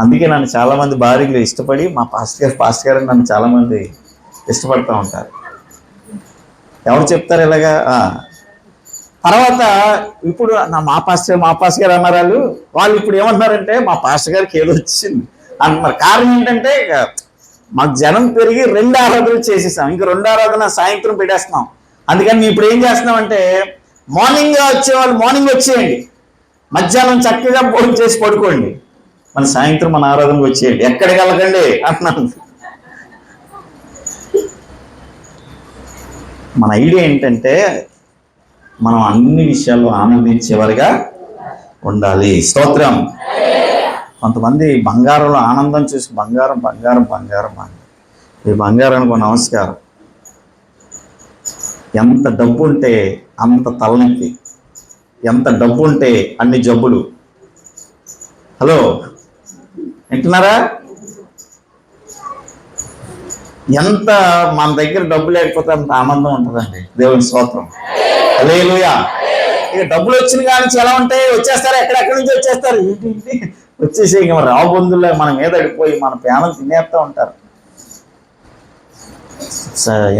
అందుకే నన్ను చాలామంది భార్యలు ఇష్టపడి మా పాస్టర్ గారు నన్ను చాలామంది ఇష్టపడుతూ ఉంటారు. ఎవరు చెప్తారు ఇలాగా? తర్వాత ఇప్పుడు మా పాస్టర్ గారు అన్నారు, వాళ్ళు ఇప్పుడు ఏమంటున్నారంటే మా పాస్టర్ గారికి ఏదో వచ్చింది అంటున్నారు. కారణం ఏంటంటే మాకు జనం పెరిగి 2 ఆరాధనలు చేసేసాం, ఇంక 2 ఆరాధన సాయంత్రం పెట్టేస్తున్నాం. అందుకని మేము ఇప్పుడు ఏం చేస్తున్నామంటే మార్నింగ్ వచ్చేవాళ్ళు మార్నింగ్ వచ్చేయండి, మధ్యాహ్నం చక్కగా భోజనం చేసి పడుకోండి, మన సాయంత్రం మన ఆరాధనకు వచ్చేయండి, ఎక్కడికి వెళ్ళకండి అంటున్నాను. మన ఐడియా ఏంటంటే మనం అన్ని విషయాల్లో ఆనందించేవారుగా ఉండాలి. స్తోత్రం. కొంతమంది బంగారంలో ఆనందం చూసి బంగారం బంగారం బంగారం ఈ బంగారానికి నమస్కారం. ఎంత డబ్బు ఉంటే అంత తలనొప్పి, ఎంత డబ్బు ఉంటే అన్ని జబ్బులు. హలో, వింటున్నారా? ఎంత మన దగ్గర డబ్బు లేకపోతే అంత ఆనందం ఉంటుందండి. దేవుని స్తోత్రం. హల్లెలూయా. ఇక డబ్బులు వచ్చిన కానీ ఎలా ఉంటాయి? వచ్చేస్తారు, ఎక్కడెక్కడి నుంచి వచ్చేస్తారు, ఏంటి వచ్చేసి ఇక రాబందుల్లో మన మీద అడిపోయి మన ప్యానలు తినేస్తూ ఉంటారు.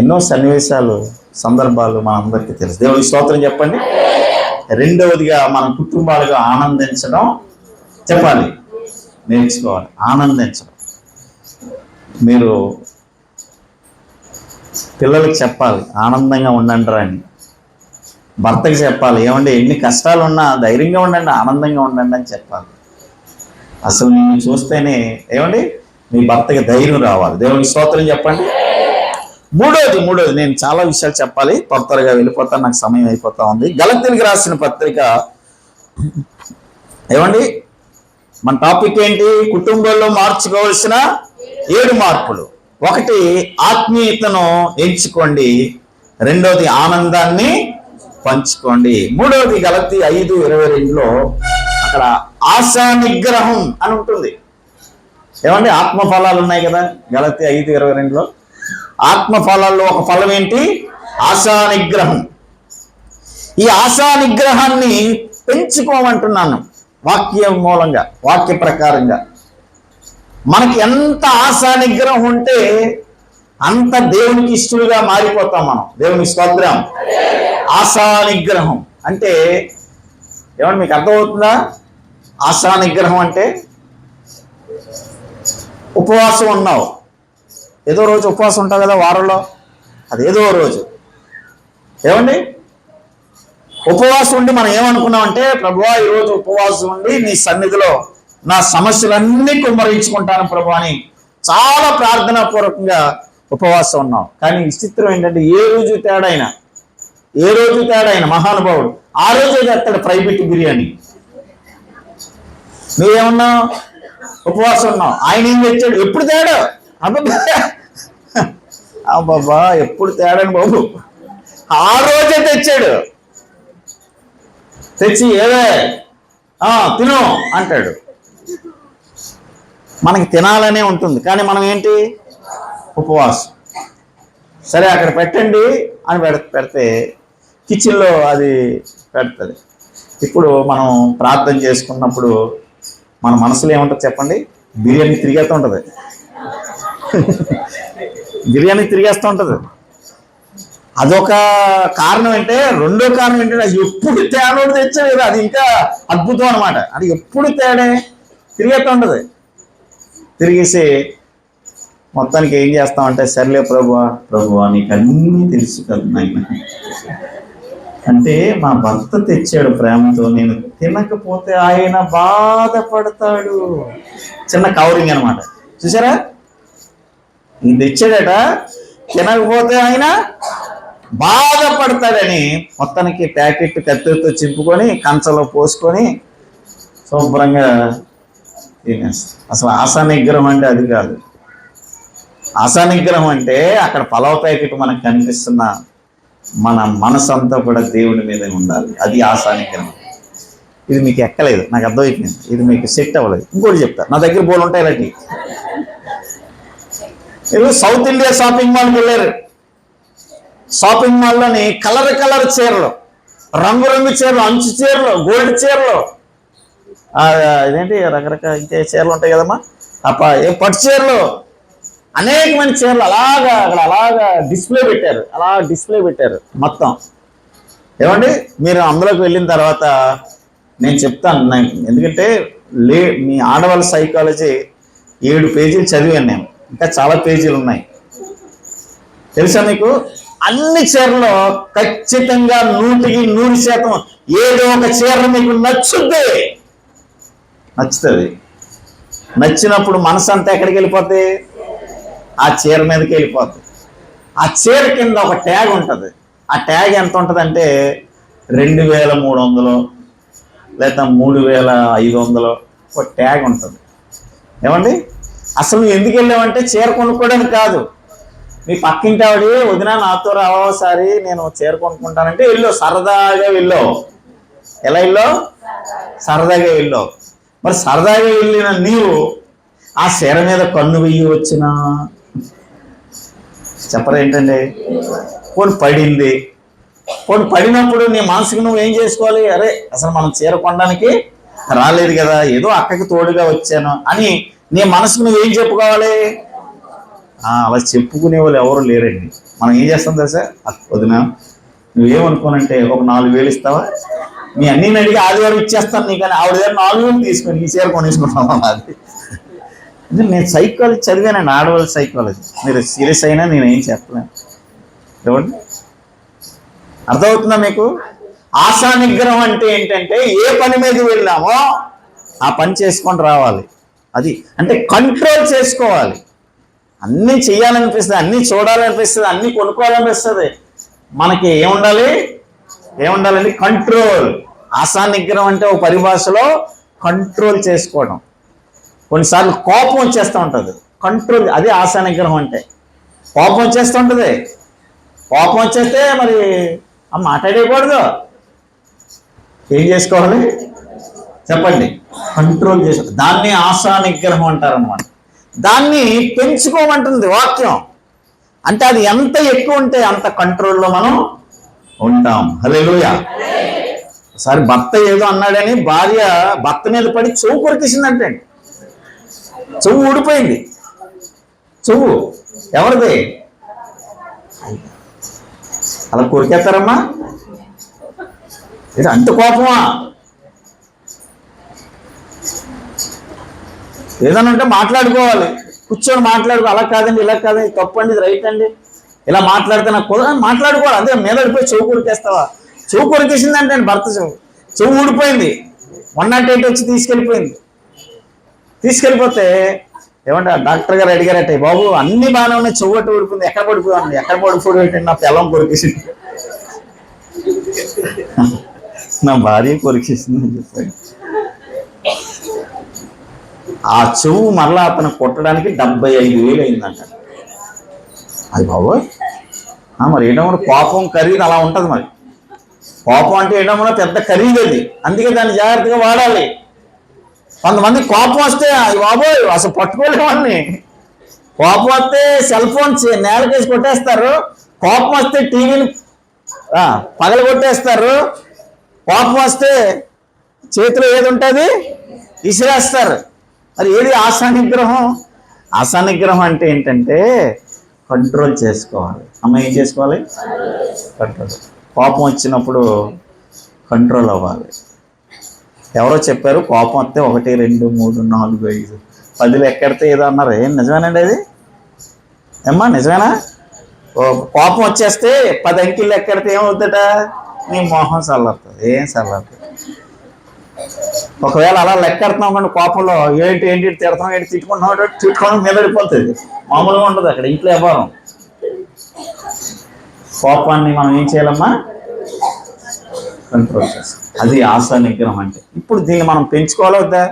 ఎన్నో సన్నివేశాలు సందర్భాలు మనందరికీ తెలుసు. దేవుని స్తోత్రం చెప్పండి. రెండవదిగా మన కుటుంబాలుగా ఆనందించడం చెప్పాలి, నేర్చుకోవాలి. ఆనందించడం మీరు పిల్లలకి చెప్పాలి, ఆనందంగా ఉండండి అని. భర్తకి చెప్పాలి, ఏమంటే ఎన్ని కష్టాలు ఉన్నా ధైర్యంగా ఉండండి, ఆనందంగా ఉండండి అని చెప్పాలి. అసలు నేను చూస్తేనే ఏమండి మీ భర్తకి ధైర్యం రావాలి. దేవుని స్తోత్రం చెప్పండి. మూడోది నేను చాలా విషయాలు చెప్పాలి, త్వరగా వెళ్ళిపోతాను, నాకు సమయం అయిపోతా ఉంది. గలతీయులకు రాసిన పత్రిక ఏమండి మన టాపిక్ ఏంటి? కుటుంబంలో మార్చుకోవాల్సిన 7 మార్పులు. 1 ఆత్మీయతను ఎంచుకోండి, 2 ఆనందాన్ని పంచుకోండి, 3 గలతీ 5:22లో అక్కడ ఆశా నిగ్రహం అని ఉంటుంది. ఏమండి ఆత్మఫలాలు ఉన్నాయి కదా, గలతీ 5:22లో. ఆత్మఫలాల్లో ఒక ఫలం ఏంటి? ఆశా నిగ్రహం. ఈ ఆశా నిగ్రహాన్ని పెంచుకోమంటున్నాను వాక్యం మూలంగా, వాక్య ప్రకారంగా. మనకి ఎంత ఆశా నిగ్రహం ఉంటే అంత దేవునికి ఇష్టలుగా మారిపోతాం మనం. దేవుని స్తోత్రం. ఆశా నిగ్రహం అంటే ఏమంటే మీకు అర్థమవుతుందా? ఆశా నిగ్రహం అంటే ఉపవాసం ఉన్నావు, ఏదో రోజు ఉపవాసం ఉంటావు కదా వారంలో, అదేదో రోజు ఏమండి ఉపవాసం ఉండి మనం ఏమనుకున్నామంటే ప్రభువా ఈరోజు ఉపవాసం ఉండి నీ సన్నిధిలో నా సమస్యలన్నీ కుమ్మరించుకుంటాను ప్రభు అని చాలా ప్రార్థనాపూర్వకంగా ఉపవాసం ఉన్నాం. కానీ విచిత్రం ఏంటంటే ఏ రోజు తేడా అయినా మహానుభావుడు ఆ రోజే చేస్తాడు ప్రైవేట్ బిర్యానీ. నువ్వేమన్నా ఉపవాసం ఉన్నావు, ఆయన ఏం తెచ్చాడు? ఎప్పుడు తేడా? అబ్బాబా ఎప్పుడు తేడాని బాబు, ఆ రోజే తెచ్చాడు. తెచ్చి ఏవే తిను అంటాడు. మనకి తినాలనే ఉంటుంది, కానీ మనం ఏంటి? ఉపవాసం. సరే అక్కడ పెట్టండి అని పెడితే కిచెన్లో అది పెడుతుంది. ఇప్పుడు మనం ప్రార్థన చేసుకున్నప్పుడు మన మనసులో ఏముంటుంది చెప్పండి? బిర్యానీ తిరిగేస్తూ ఉంటుంది. బిర్యానీ తిరిగేస్తూ ఉంటుంది. అదొక కారణం. అంటే రెండో కారణం ఏంటంటే అది ఎప్పుడు తేనోడు తెచ్చాడు, అది ఇంకా అద్భుతం అనమాట. అది ఎప్పుడు తేడే తిరిగేస్తూ ఉంటుంది. తిరిగేసి మొత్తానికి ఏం చేస్తామంటే సర్లే ప్రభువా నీకు అన్నీ తెలుసు కదా నాయన, అంటే మా భర్త తెచ్చాడు ప్రేమతో, నేను తినకపోతే ఆయన బాధపడతాడు. చిన్న కవరింగ్ అనమాట. చూసారా? ఈయన తెచ్చాడట, తినకపోతే ఆయన బాధపడతాడని మొత్తానికి ప్యాకెట్ కత్తితో చింపుకొని కంచంలో పోసుకొని శుభ్రంగా తినేస్తాం. అసలు ఆశా నిగ్రహం అంటే అది కాదు. ఆశా నిగ్రహం అంటే అక్కడ పలావ్ ప్యాకెట్ మనకు కనిపిస్తున్న మన మనసు అంతా కూడా దేవుడి మీద ఉండాలి. అది ఆశా నిగ్రహం. ఇది మీకు ఎక్కలేదు, నాకు అర్థమైపోయింది, ఇది మీకు సెట్ అవ్వలేదు. ఇంకోటి చెప్తా, నా దగ్గర బోర్డు ఉంటాయి ఇలాంటి. మీరు సౌత్ ఇండియా షాపింగ్ మాల్కి వెళ్ళారు, షాపింగ్ మాల్లోని కలర్ కలర్ చీరలు, రంగురంగు చీరలు, అంచు చీరలు, గోల్డ్ చీరలు, ఇదేంటి రకరకాల ఇంకే చీరలు ఉంటాయి కదమ్మా, పట్టు చీరలు, అనేకమైన చీరలు అలాగా డిస్ప్లే పెట్టారు మొత్తం. ఏమండి, మీరు అందులోకి వెళ్ళిన తర్వాత నేను చెప్తాను, ఎందుకంటే మీ ఆడవాళ్ళ సైకాలజీ 7 పేజీలు చదివాను నేను, ఇంకా చాలా పేజీలు ఉన్నాయి తెలుసా మీకు. అన్ని చీరలో ఖచ్చితంగా 100% ఏదో ఒక చీర మీకు నచ్చుతుంది. నచ్చినప్పుడు మనసు అంతా ఎక్కడికి వెళ్ళిపోద్ది? ఆ చీర మీదకి వెళ్ళిపోద్ది. ఆ చీర కింద ఒక ట్యాగ్ ఉంటుంది. ఆ ట్యాగ్ ఎంత ఉంటుందంటే 2300 లేదా 3500 ఒక ట్యాగ్ ఉంటుంది. ఏమండి, అసలు నువ్వు ఎందుకు వెళ్ళావంటే చీర కొనుక్కోవడానికి కాదు. మీ పక్కింటి ఆవిడ, వదిన నాతో రావోసారి నేను చీర కొనుక్కుంటానంటే సరదాగా వెళ్ళావు. ఎలా వెళ్ళావు? సరదాగా వెళ్ళావు. మరి సరదాగా వెళ్ళిన నీవు ఆ చీర మీద కన్ను వెయ్యి వచ్చినా చెప్పరేంటండి? పడినప్పుడు నీ మనసుకు నువ్వు ఏం చేసుకోవాలి? అరే, అసలు మనం చీర కొనడానికి రాలేదు కదా, ఏదో అక్కకి తోడుగా వచ్చాను అని నీ మనసుకు నువ్వేం చెప్పుకోవాలి? అలా చెప్పుకునే వాళ్ళు ఎవరు లేరండి. మనం ఏం చేస్తాం తెలుసా? వదిన నువ్వేమనుకోనంటే ఒక 4000 ఇస్తావా? మీ అన్నీని అడిగి ఆదివారం ఇచ్చేస్తాను నీకు, కానీ ఆవిడ దగ్గర 4000 తీసుకొని ఈ చీర కొనేసుకుంటాం. అది నేను సైకాలజీ చదివానండి, ఆడవాళ్ళ సైకాలజీ. మీరు సీరియస్ అయినా నేనేం చెప్పలేను. చూడండి, అర్థమవుతుందా మీకు? ఆశా నిగ్రహం అంటే ఏంటంటే ఏ పని మీద వెళ్ళామో ఆ పని చేసుకొని రావాలి. అది అంటే కంట్రోల్ చేసుకోవాలి. అన్నీ చేయాలనిపిస్తుంది, అన్నీ చూడాలనిపిస్తుంది, అన్నీ కొనుక్కోవాలనిపిస్తుంది. మనకి ఏముండాలండి? కంట్రోల్. ఆశా నిగ్రహం అంటే ఒక పరిభాషలో కంట్రోల్ చేసుకోవడం. కొన్నిసార్లు కోపం వచ్చేస్తూ ఉంటుంది, కంట్రోల్. అదే ఆశా నిగ్రహం అంటే. కోపం వచ్చేస్తూ ఉంటుంది. కోపం వచ్చేస్తే మరి మాట్లాడేయకూడదు. ఏం చేసుకోవాలి చెప్పండి? కంట్రోల్ చేసుకో. దాన్ని ఆశా నిగ్రహం అంటారనమాట. దాన్ని పెంచుకోమంటుంది వాక్యం. అంటే అది ఎంత ఎక్కువ ఉంటే అంత కంట్రోల్లో మనం ఉంటాం. హల్లెలూయా. ఒకసారి భర్త ఏదో అన్నాడని భార్య భర్త మీద పడి చెవు కొరికేసిందంటే, చెవు ఊడిపోయింది. చెవు ఎవరిది? అలా కొరికేస్తారమ్మా? ఇది అంత కోపమా? ఏదన్నా ఉంటే మాట్లాడుకోవాలి, కూర్చొని మాట్లాడుకో. అలా కాదండి, ఇలా కాదండి, తప్పు అండి, ఇది రైట్ అండి, ఇలా మాట్లాడితే నాకు మాట్లాడుకోవాలి. అదే మీద పడిపోయి చెవు కొరికేస్తావా? చెవు కొరికేసిందంటే భర్త చెవు ఊడిపోయింది. 108 వచ్చి తీసుకెళ్ళిపోతే ఏమంటే డాక్టర్ గారు అడిగారట, బాబు అన్ని బాగానే ఉన్నాయి, చెవు అట్టు ఊడిపోయింది, ఎక్కడ పడిపోయింది? ఎక్కడ పడిపోయింది? నా పిల్లం కొరికేసింది, నా భార్య కొరికేసిందని చెప్పాడు. ఆ చెవు మరలా అతను కొట్టడానికి 75,000 అయిందంట. అది బాబోయ్. మరి ఏడమో కోపం ఖరీదు అలా ఉంటుంది. మరి కోపం అంటే ఏడమో పెద్ద ఖరీదు అది, అందుకే దాన్ని జాగ్రత్తగా వాడాలి. కొంతమంది కోపం వస్తే బాబోయ్ అసలు పట్టుకోలేమని. కోపం వస్తే సెల్ ఫోన్ నేలకేసి కొట్టేస్తారు. కోపం వస్తే టీవీని పగల కొట్టేస్తారు. కోపం వస్తే చేతిలో ఏది ఉంటుంది విసిరేస్తారు. మరి ఏది ఆశా నిగ్రహం? ఆశా నిగ్రహం అంటే ఏంటంటే కంట్రోల్ చేసుకోవాలి. ఏం చేసుకోవాలి? కంట్రోల్. కోపం వచ్చినప్పుడు కంట్రోల్ అవ్వాలి. ఎవరో చెప్పారు కోపం వస్తే 1 2 3 4 5 10 ఎక్కడితే ఏదో అన్నారు. ఏం నిజమేనండి అది? ఏమ్మా నిజమేనా? కోపం వచ్చేస్తే 10 అంకెలు ఎక్కడితే ఏమవుతుందట? నీ మోహం చల్లారుతుంది. ఏం చల్లారుతుంది? ఒకవేళ అలా లెక్కెడుతున్నాం కానీ కోపంలో ఏంటి తిడతాం, తిట్టుకోవడం మీద పడిపోతుంది. మామూలుగా ఉంటుంది అక్కడ ఇంట్లో వ్యాపారం. కోపాన్ని మనం ఏం చేయాలమ్మా? కంట్రోల్ చేస్తాం. అది ఆశా నిగ్రహం అంటే. ఇప్పుడు దీన్ని మనం పెంచుకోవాలి వద్దా?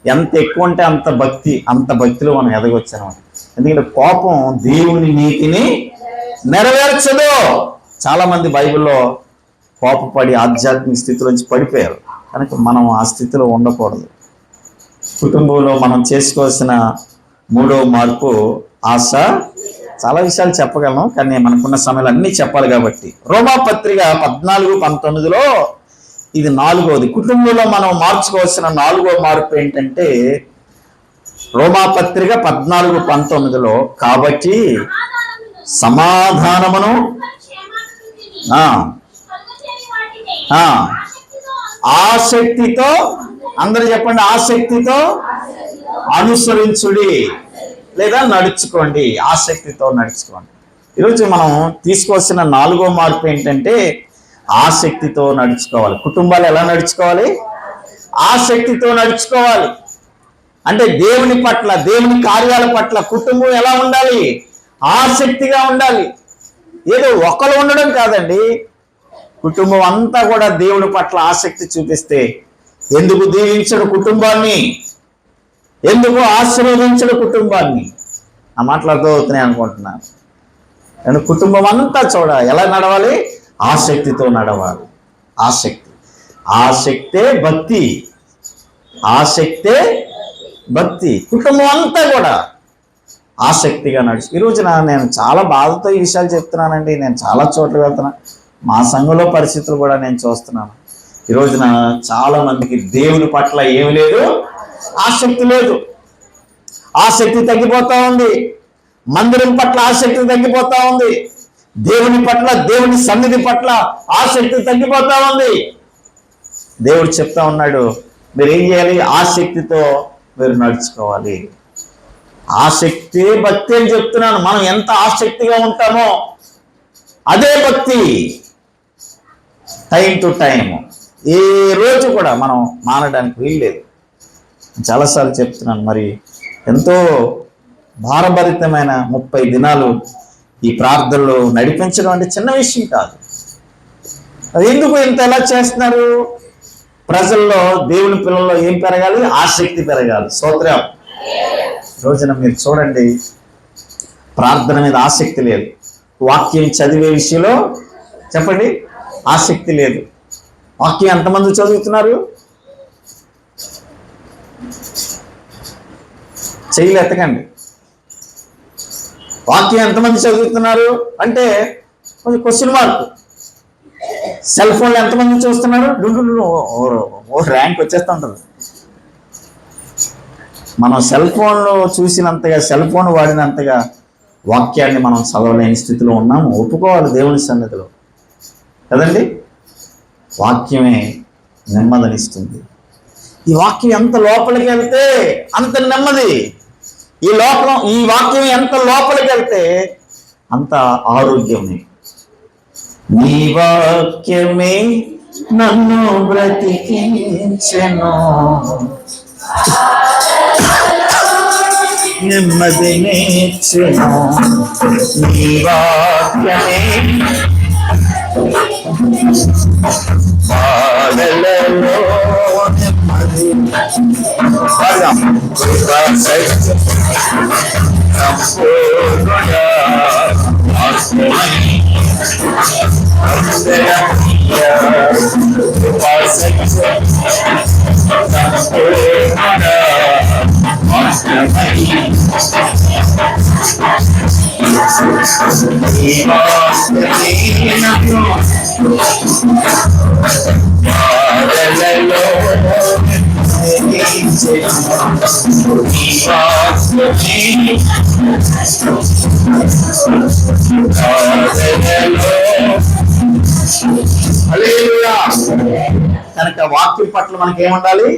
ఎంత ఎక్కువ ఉంటే అంత భక్తిలో మనం ఎదగొచ్చు అనమాట. ఎందుకంటే కోపం దేవుని నీతిని నెరవేర్చదు. చాలామంది బైబిల్లో కోపపడి ఆధ్యాత్మిక స్థితిలోంచి పడిపోయారు. కనుక మనం ఆ స్థితిలో ఉండకూడదు. కుటుంబంలో మనం చేసుకోవాల్సిన 3వ మార్పు ఆశా చాలా విషయాలు చెప్పగలను, కానీ మనకున్న సమయంలో అన్నీ చెప్పాలి కాబట్టి. రోమాపత్రిక 14:19లో ఇది 4వది. కుటుంబంలో మనం మార్చుకోవాల్సిన 4వ మార్పు ఏంటంటే రోమాపత్రిక 14:19లో, కాబట్టి సమాధానమును ఆసక్తితో, అందరూ చెప్పండి, ఆసక్తితో అనుసరించుడి లేదా నడుచుకోండి. ఆసక్తితో నడుచుకోండి. ఈరోజు మనం తీసుకోవాల్సిన 4వ మార్పు ఏంటంటే ఆసక్తితో నడుచుకోవాలి. కుటుంబాలు ఎలా నడుచుకోవాలి? ఆసక్తితో నడుచుకోవాలి. అంటే దేవుని పట్ల, దేవుని కార్యాల పట్ల కుటుంబం ఎలా ఉండాలి? ఆసక్తిగా ఉండాలి. ఏదో ఒకరు ఉండడం కాదండి, కుటుంబం అంతా కూడా దేవుని పట్ల ఆసక్తి చూపిస్తే ఎందుకు దీవించడు కుటుంబాన్ని? ఎందుకు ఆశీర్వదించడు కుటుంబాన్ని? ఆ మాటలు అర్థమవుతున్నాయి అనుకుంటున్నాను. కానీ కుటుంబం అంతా ఎలా నడవాలి? ఆసక్తితో నడవాలి. ఆసక్తే భక్తి. ఆసక్తే భక్తి. కుటుంబం అంతా కూడా ఆసక్తిగా నడుచు. ఈరోజున నేను చాలా బాధతో ఈ విషయాలు చెప్తున్నానండి. నేను చాలా చోట్ల వెళ్తున్నా, మా సంఘంలో పరిస్థితులు కూడా నేను చూస్తున్నాను. ఈరోజున చాలా మందికి దేవుని పట్ల ఏమి లేదు, ఆసక్తి లేదు. ఆసక్తి తగ్గిపోతా ఉంది. మందిరం పట్ల ఆసక్తి తగ్గిపోతా ఉంది. దేవుని పట్ల, దేవుని సన్నిధి పట్ల ఆసక్తి తగ్గిపోతా ఉంది. దేవుడు చెప్తా ఉన్నాడు, మీరు ఏం చేయాలి? ఆసక్తితో మీరు నడుచుకోవాలి. ఆసక్తి భక్తి అని చెప్తున్నాను. మనం ఎంత ఆసక్తిగా ఉంటామో అదే భక్తి. టైం టు టైం, ఏ రోజు కూడా మనం మానడానికి వీల్లేదు. చాలాసార్లు చెప్తున్నాను. మరి ఎంతో భారభరితమైన 30 దినాలు ఈ ప్రార్థనలు నడిపించడం అంటే చిన్న విషయం కాదు. అది ఎందుకు ఎలా చేస్తున్నారు? ప్రజల్లో, దేవుని పిల్లల్లో ఏం పెరగాలి? ఆసక్తి పెరగాలి. స్తోత్రం. రోజున మీరు చూడండి, ప్రార్థన మీద ఆసక్తి లేదు. వాక్యం చదివే విషయంలో చెప్పండి, ఆసక్తి లేదు. వాక్యం ఎంతమంది చదువుతున్నారు? చెయ్యిలు ఎత్తకండి. వాక్యం ఎంతమంది చదువుతున్నారు అంటే కొంచెం క్వశ్చన్ మార్క్. సెల్ ఫోన్లో ఎంతమంది చూస్తున్నారు? ఓ ర్యాంక్ వచ్చేస్తూ ఉంటుంది. మనం సెల్ ఫోన్లో చూసినంతగా, సెల్ ఫోన్ వాడినంతగా వాక్యాన్ని మనం చదవలేని స్థితిలో ఉన్నాము. ఒప్పుకోవాలి దేవుని సన్నిధిలో కదండి. వాక్యమే నెమ్మదినిస్తుంది. ఈ వాక్యం ఎంత లోపలికి వెళ్తే అంత నెమ్మది. ఈ వాక్యం ఎంత లోపలికి వెళ్తే అంత ఆరోగ్యమే. నీ వాక్యమే నన్ను బ్రతికించెను, నెమ్మదినిచ్చెను. నీ వాక్యమే బాధలలో నెమ్మది. కనుక వాక్యం పట్ల మనకేముండాలి?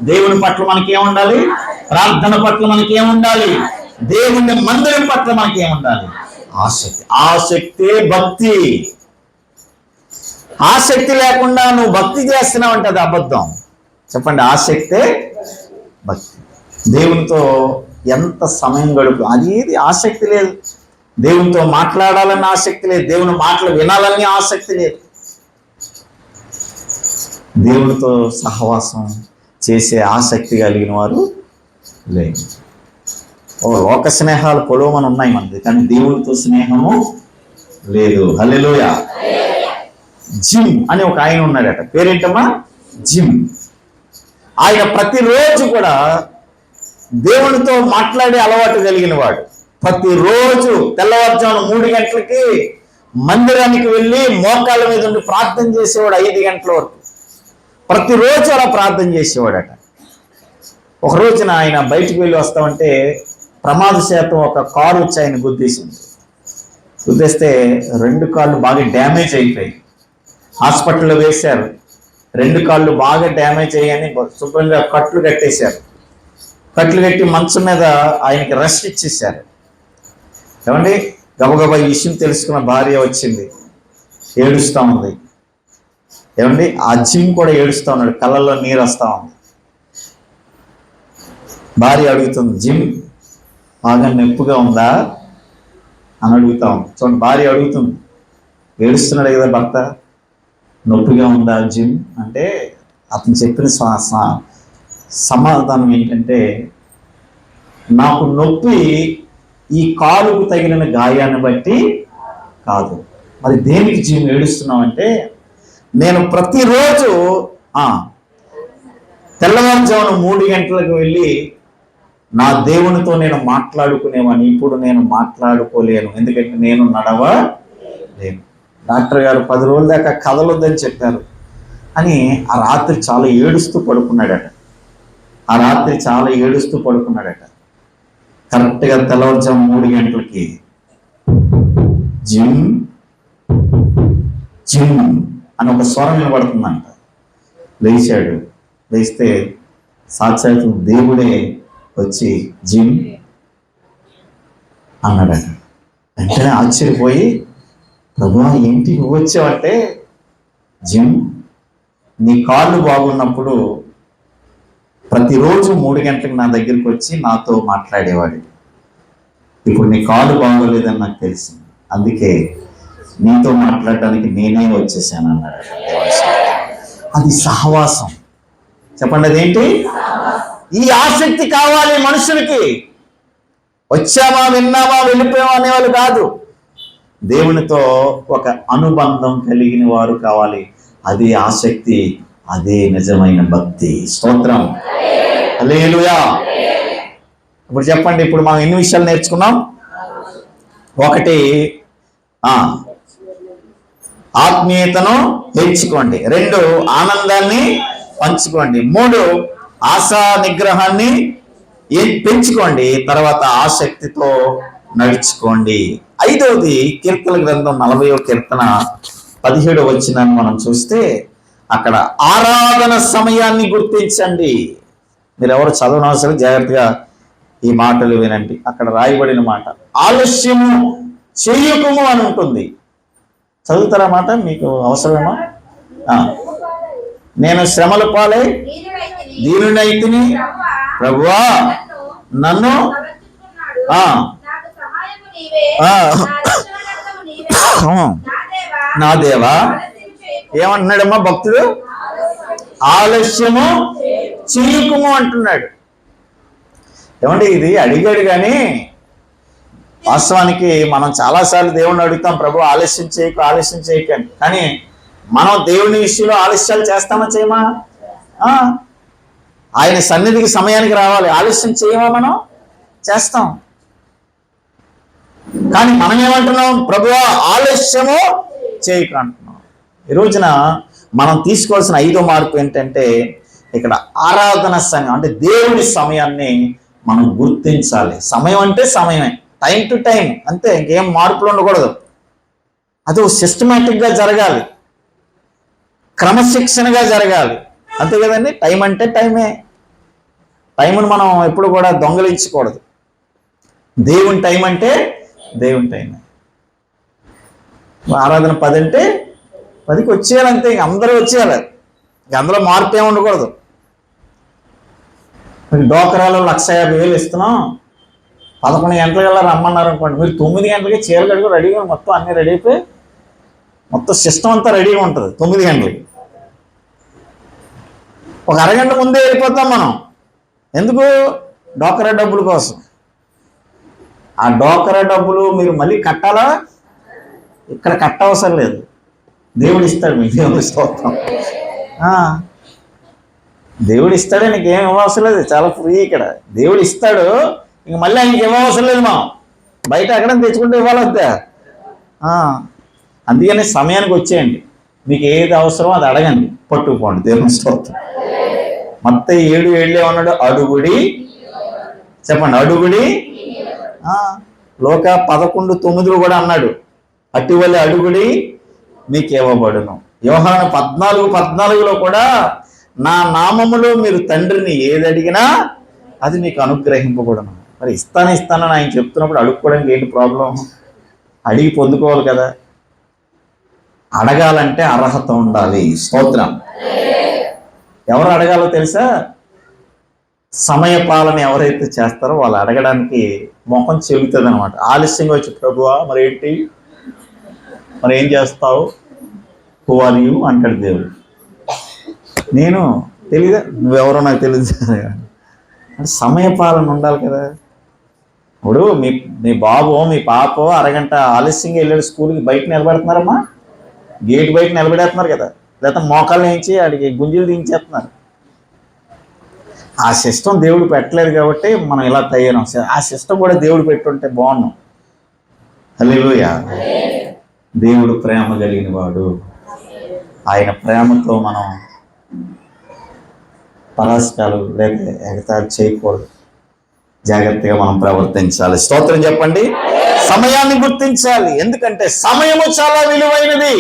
దేవుని పట్ల మనకేముండాలి? ప్రార్థన పట్ల మనకేముండాలి? దేవుని మందిరం పట్ల మనకేముండాలి? ఆసక్తి. ఆసక్తే భక్తి. ఆసక్తి లేకుండా నువ్వు భక్తి చేస్తున్నావు అంటే అది అబద్ధం. చెప్పండి, ఆసక్తే భక్తి. దేవునితో ఎంత సమయం గడుపు, అది ఆసక్తి లేదు. దేవునితో మాట్లాడాలని ఆసక్తి లేదు. దేవుని మాటలు వినాలని ఆసక్తి లేదు. దేవునితో సహవాసం చేసే ఆసక్తి కలిగిన వారు లేదు. లోక స్నేహాలు పొడవమని ఉన్నాయి మనది, కానీ దేవునితో స్నేహము లేదు. హల్లెలూయా. జిమ్ అని ఒక ఆయన ఉన్నాడట. పేరేంటమ్మా? జిమ్. ఆయన ప్రతిరోజు కూడా దేవునితో మాట్లాడే అలవాటు కలిగిన వాడు. ప్రతిరోజు తెల్లవారుజామున 3 గంటలకి మందిరానికి వెళ్ళి మోకాళ్ళ మీద ఉండి ప్రార్థన చేసేవాడు 5 గంటల వరకు. ప్రతిరోజు అలా ప్రార్థన చేసేవాడట. ఒక రోజున ఆయన బయటికి వెళ్ళి వస్తామంటే ప్రమాదశాతం ఒక కారు వచ్చి ఆయన గుద్దేసింది. గుద్దేస్తే 2 కాళ్ళు బాగా డ్యామేజ్ అయిపోయాయి. హాస్పిటల్లో వేశారు. 2 కాళ్ళు బాగా డ్యామేజ్ అయ్యాయని శుభ్రంగా కట్లు కట్టేశారు. కట్లు కట్టి మంచం మీద ఆయనకి రెస్ట్ ఇచ్చేశారు. ఏమండి, గబగబా ఈ విషయం తెలుసుకున్న భార్య వచ్చింది, ఏడుస్తూ ఉంది. ఏమండి, ఆ జిమ్ కూడా ఏడుస్తూ ఉన్నాడు, కళ్ళల్లో నీరు వస్తూ ఉంది. భార్య అడుగుతుంది, జిమ్ బాగా నొప్పిగా ఉందా అని అడుగుతా ఉంది. చూడండి, భార్య అడుగుతుంది, ఏడుస్తున్నాడు కదా భర్త, నొప్పిగా ఉందా జిమ్ అంటే అతను చెప్పిన సమాధానం ఏంటంటే, నాకు నొప్పి ఈ కాలుకు తగిలిన గాయాన్ని బట్టి కాదు. మరి దేనికి జిమ్ ఏడుస్తున్నామంటే, నేను ప్రతిరోజు తెల్లవారుజామున 3 గంటలకు వెళ్ళి నా దేవునితో నేను మాట్లాడుకునేవాడిని. ఇప్పుడు నేను మాట్లాడుకోలేను, ఎందుకంటే నేను నడవలేను. డాక్టర్ గారు 10 రోజుల దాకా కదలొద్దని చెప్పారు అని ఆ రాత్రి చాలా ఏడుస్తూ పడుకున్నాడట. కరెక్ట్గా తెల్లవారుజాము 3 గంటలకి జిమ్ జిమ్ అని ఒక స్వరం వినబడుతుందంట. లేచాడు. లేస్తే సాక్షాత్తు దేవుడే వచ్చి జిమ్ అన్నాడట. వెంటనే ఆశ్చర్యపోయి, ప్రభువా ఏంటి నువ్వు వచ్చావంటే, జిమ్ నీ కాళ్ళు బాగున్నప్పుడు ప్రతిరోజు 3 గంటలకు నా దగ్గరికి వచ్చి నాతో మాట్లాడేవాడు. ఇప్పుడు నీ కాళ్ళు బాగోలేదని నాకు తెలిసింది, అందుకే నీతో మాట్లాడడానికి నేనే వచ్చేసాను అన్నాడు. అది సహవాసం. చెప్పండి, అదేంటి? ఈ ఆసక్తి కావాలి మనుషులకి. వచ్చామా, విన్నామా, వెళ్ళిపోయామా అనేవాళ్ళు కాదు. దేవునితో ఒక అనుబంధం కలిగిన వారు కావాలి. అదే ఆసక్తి, అదే నిజమైన భక్తి. స్తోత్రం, హల్లెలూయా. ఇప్పుడు చెప్పండి, ఇప్పుడు మనం ఎన్ని విషయాలు నేర్చుకున్నాం? 1, ఆత్మీయతను పెంచుకోండి. 2, ఆనందాన్ని పంచుకోండి. 3, ఆశా నిగ్రహాన్ని పెంచుకోండి. తర్వాత ఆసక్తితో నడుచుకోండి. 5వది కీర్తన గ్రంథం 40వ కీర్తన 17వ వచనాన్ని మనం చూస్తే, అక్కడ ఆరాధన సమయాన్ని గుర్తించండి. మీరు ఎవరు చదవనవసరం, జాగ్రత్తగా ఈ మాటలు వినండి. అక్కడ రాయబడిన మాట, ఆలస్యము చేయకుము అని ఉంటుంది. చదువుతారా మాట? మీకు అవసరమేమా? నేను శ్రమల పాలై దీనుడైతిని, ప్రభువా నన్ను నా దేవా. ఏమంటున్నాడమ్మా భక్తుడు? ఆలస్యము చేయకుము అంటున్నాడు. ఏమంటే ఇది అడిగాడు, కానీ వాస్తవానికి మనం చాలాసార్లు దేవుణ్ణి అడుగుతాం, ప్రభు ఆలస్యం చేయకు అని. కానీ మనం దేవుని విషయంలో ఆలస్యాలు చేస్తామా, చేయమా? ఆయన సన్నిధికి సమయానికి రావాలి. ఆలస్యం చేయమా? మనం చేస్తాం. కానీ మనం ఏమంటున్నాం? ప్రభువా ఆలస్యము చేయకు అంటున్నాం. ఈ రోజున మనం తీసుకోవాల్సిన 5వ మార్పు ఏంటంటే, ఇక్కడ ఆరాధన సమయం అంటే దేవుని సమయాన్ని మనం గుర్తించాలి. సమయం అంటే సమయమే, టైం టు టైం, అంతే, ఇంకేం మార్పులు ఉండకూడదు. అది సిస్టమేటిక్గా జరగాలి, క్రమశిక్షణగా జరగాలి, అంతే కదండి. టైం అంటే టైమే. టైంను మనం ఎప్పుడు కూడా దొంగలించకూడదు. దేవుని టైం అంటే దేవుని టైమే. ఆరాధన 10 అంటే 10కి వచ్చేయాలి, అంతే. ఇంక అందరూ వచ్చేయాలి, ఇంక అందులో మార్పు ఏమి ఉండకూడదు. మీకు డోకరాలో 1,50,000 ఇస్తున్నాం, 11 గంటలకల్లా రమ్మన్నారు అనుకోండి, మీరు 9 గంటలకి చీరలు కడుగు రెడీగా మొత్తం అన్నీ రెడీ అయిపోయి మొత్తం సిస్టమ్ అంతా రెడీగా ఉంటుంది. 9 గంటలకి ఒక అరగంట ముందే వెళ్ళిపోతాం మనం. ఎందుకు? డోకరా డబ్బుల కోసం. ఆ డోకరా డబ్బులు మీరు మళ్ళీ కట్టాలా? ఇక్కడ కట్టవసరం లేదు, దేవుడు ఇస్తాడు మీకు. దేవుడు స్తోత్రం. దేవుడు ఇస్తాడే, నీకేం ఇవ్వవసరం లేదు, చాలా ఫ్రీ. ఇక్కడ దేవుడు ఇస్తాడు, ఇంక మళ్ళీ ఆయనకి ఇవ్వవసరం లేదు. మనం బయట ఎక్కడ తెచ్చుకుంటే ఇవ్వాలి వద్దా? అందుకని సమయానికి వచ్చేయండి. మీకు ఏది అవసరమో అది అడగండి, పట్టుకుపోండి. దేవుని స్తోత్రం. మత్తయి 7:7 ఏమన్నాడు? అడుగుడి, చెప్పండి, అడుగుడి. లోక 11:9 కూడా అన్నాడు, అటువలే అడుగుడి మీకు ఇవ్వబడును. యోహాను 14:14 కూడా నా నామములో మీరు తండ్రిని ఏది అడిగినా అది మీకు అనుగ్రహింపబడును. మరి ఇస్తానని ఆయన చెప్తున్నప్పుడు అడుక్కోవడానికి ఏంటి ప్రాబ్లం? అడిగి పొందుకోవాలి కదా. అడగాలంటే అర్హత ఉండాలి. స్తోత్రం. ఎవరు అడగాలో తెలుసా? సమయ పాలన ఎవరైతే చేస్తారో వాళ్ళు అడగడానికి ముఖం చెబుతుంది అనమాట. ఆలస్యంగా వచ్చి ప్రభువా మరి ఏంటి, మరి ఏం చేస్తావు, హూ ఆర్ యూ అంటాడు దేవుడు. నేను తెలీదా, నువ్వెవరో నాకు తెలియదు. అంటే సమయ పాలన ఉండాలి కదా. ఇప్పుడు మీ బాబో మీ పాపో అరగంట ఆలస్యంగా వెళ్ళాడు స్కూల్కి, బయట నిలబెడుతున్నారమ్మా, గేట్ బయట నిలబెడేస్తున్నారు కదా, లేకపోతే మోకాళ్ళు వేయించి అడిగి గుంజీలు దించేస్తున్నారు. ఆ సిస్టమ్ దేవుడు పెట్టలేదు కాబట్టి మనం ఇలా తయారం. ఆ సిస్టమ్ కూడా దేవుడు పెట్టుంటే బాగున్నాం. హల్లెలూయా. దేవుడు ప్రేమ కలిగిన వాడు. ఆయన ప్రేమతో మనం పరాస్కాలు లేక ఎగతాళి చేయకూడదు. జాగ్రత్తగా మనం ప్రవర్తించాలి. స్తోత్రం చెప్పండి. సమయాన్ని గుర్తించాలి, ఎందుకంటే సమయము చాలా విలువైనది.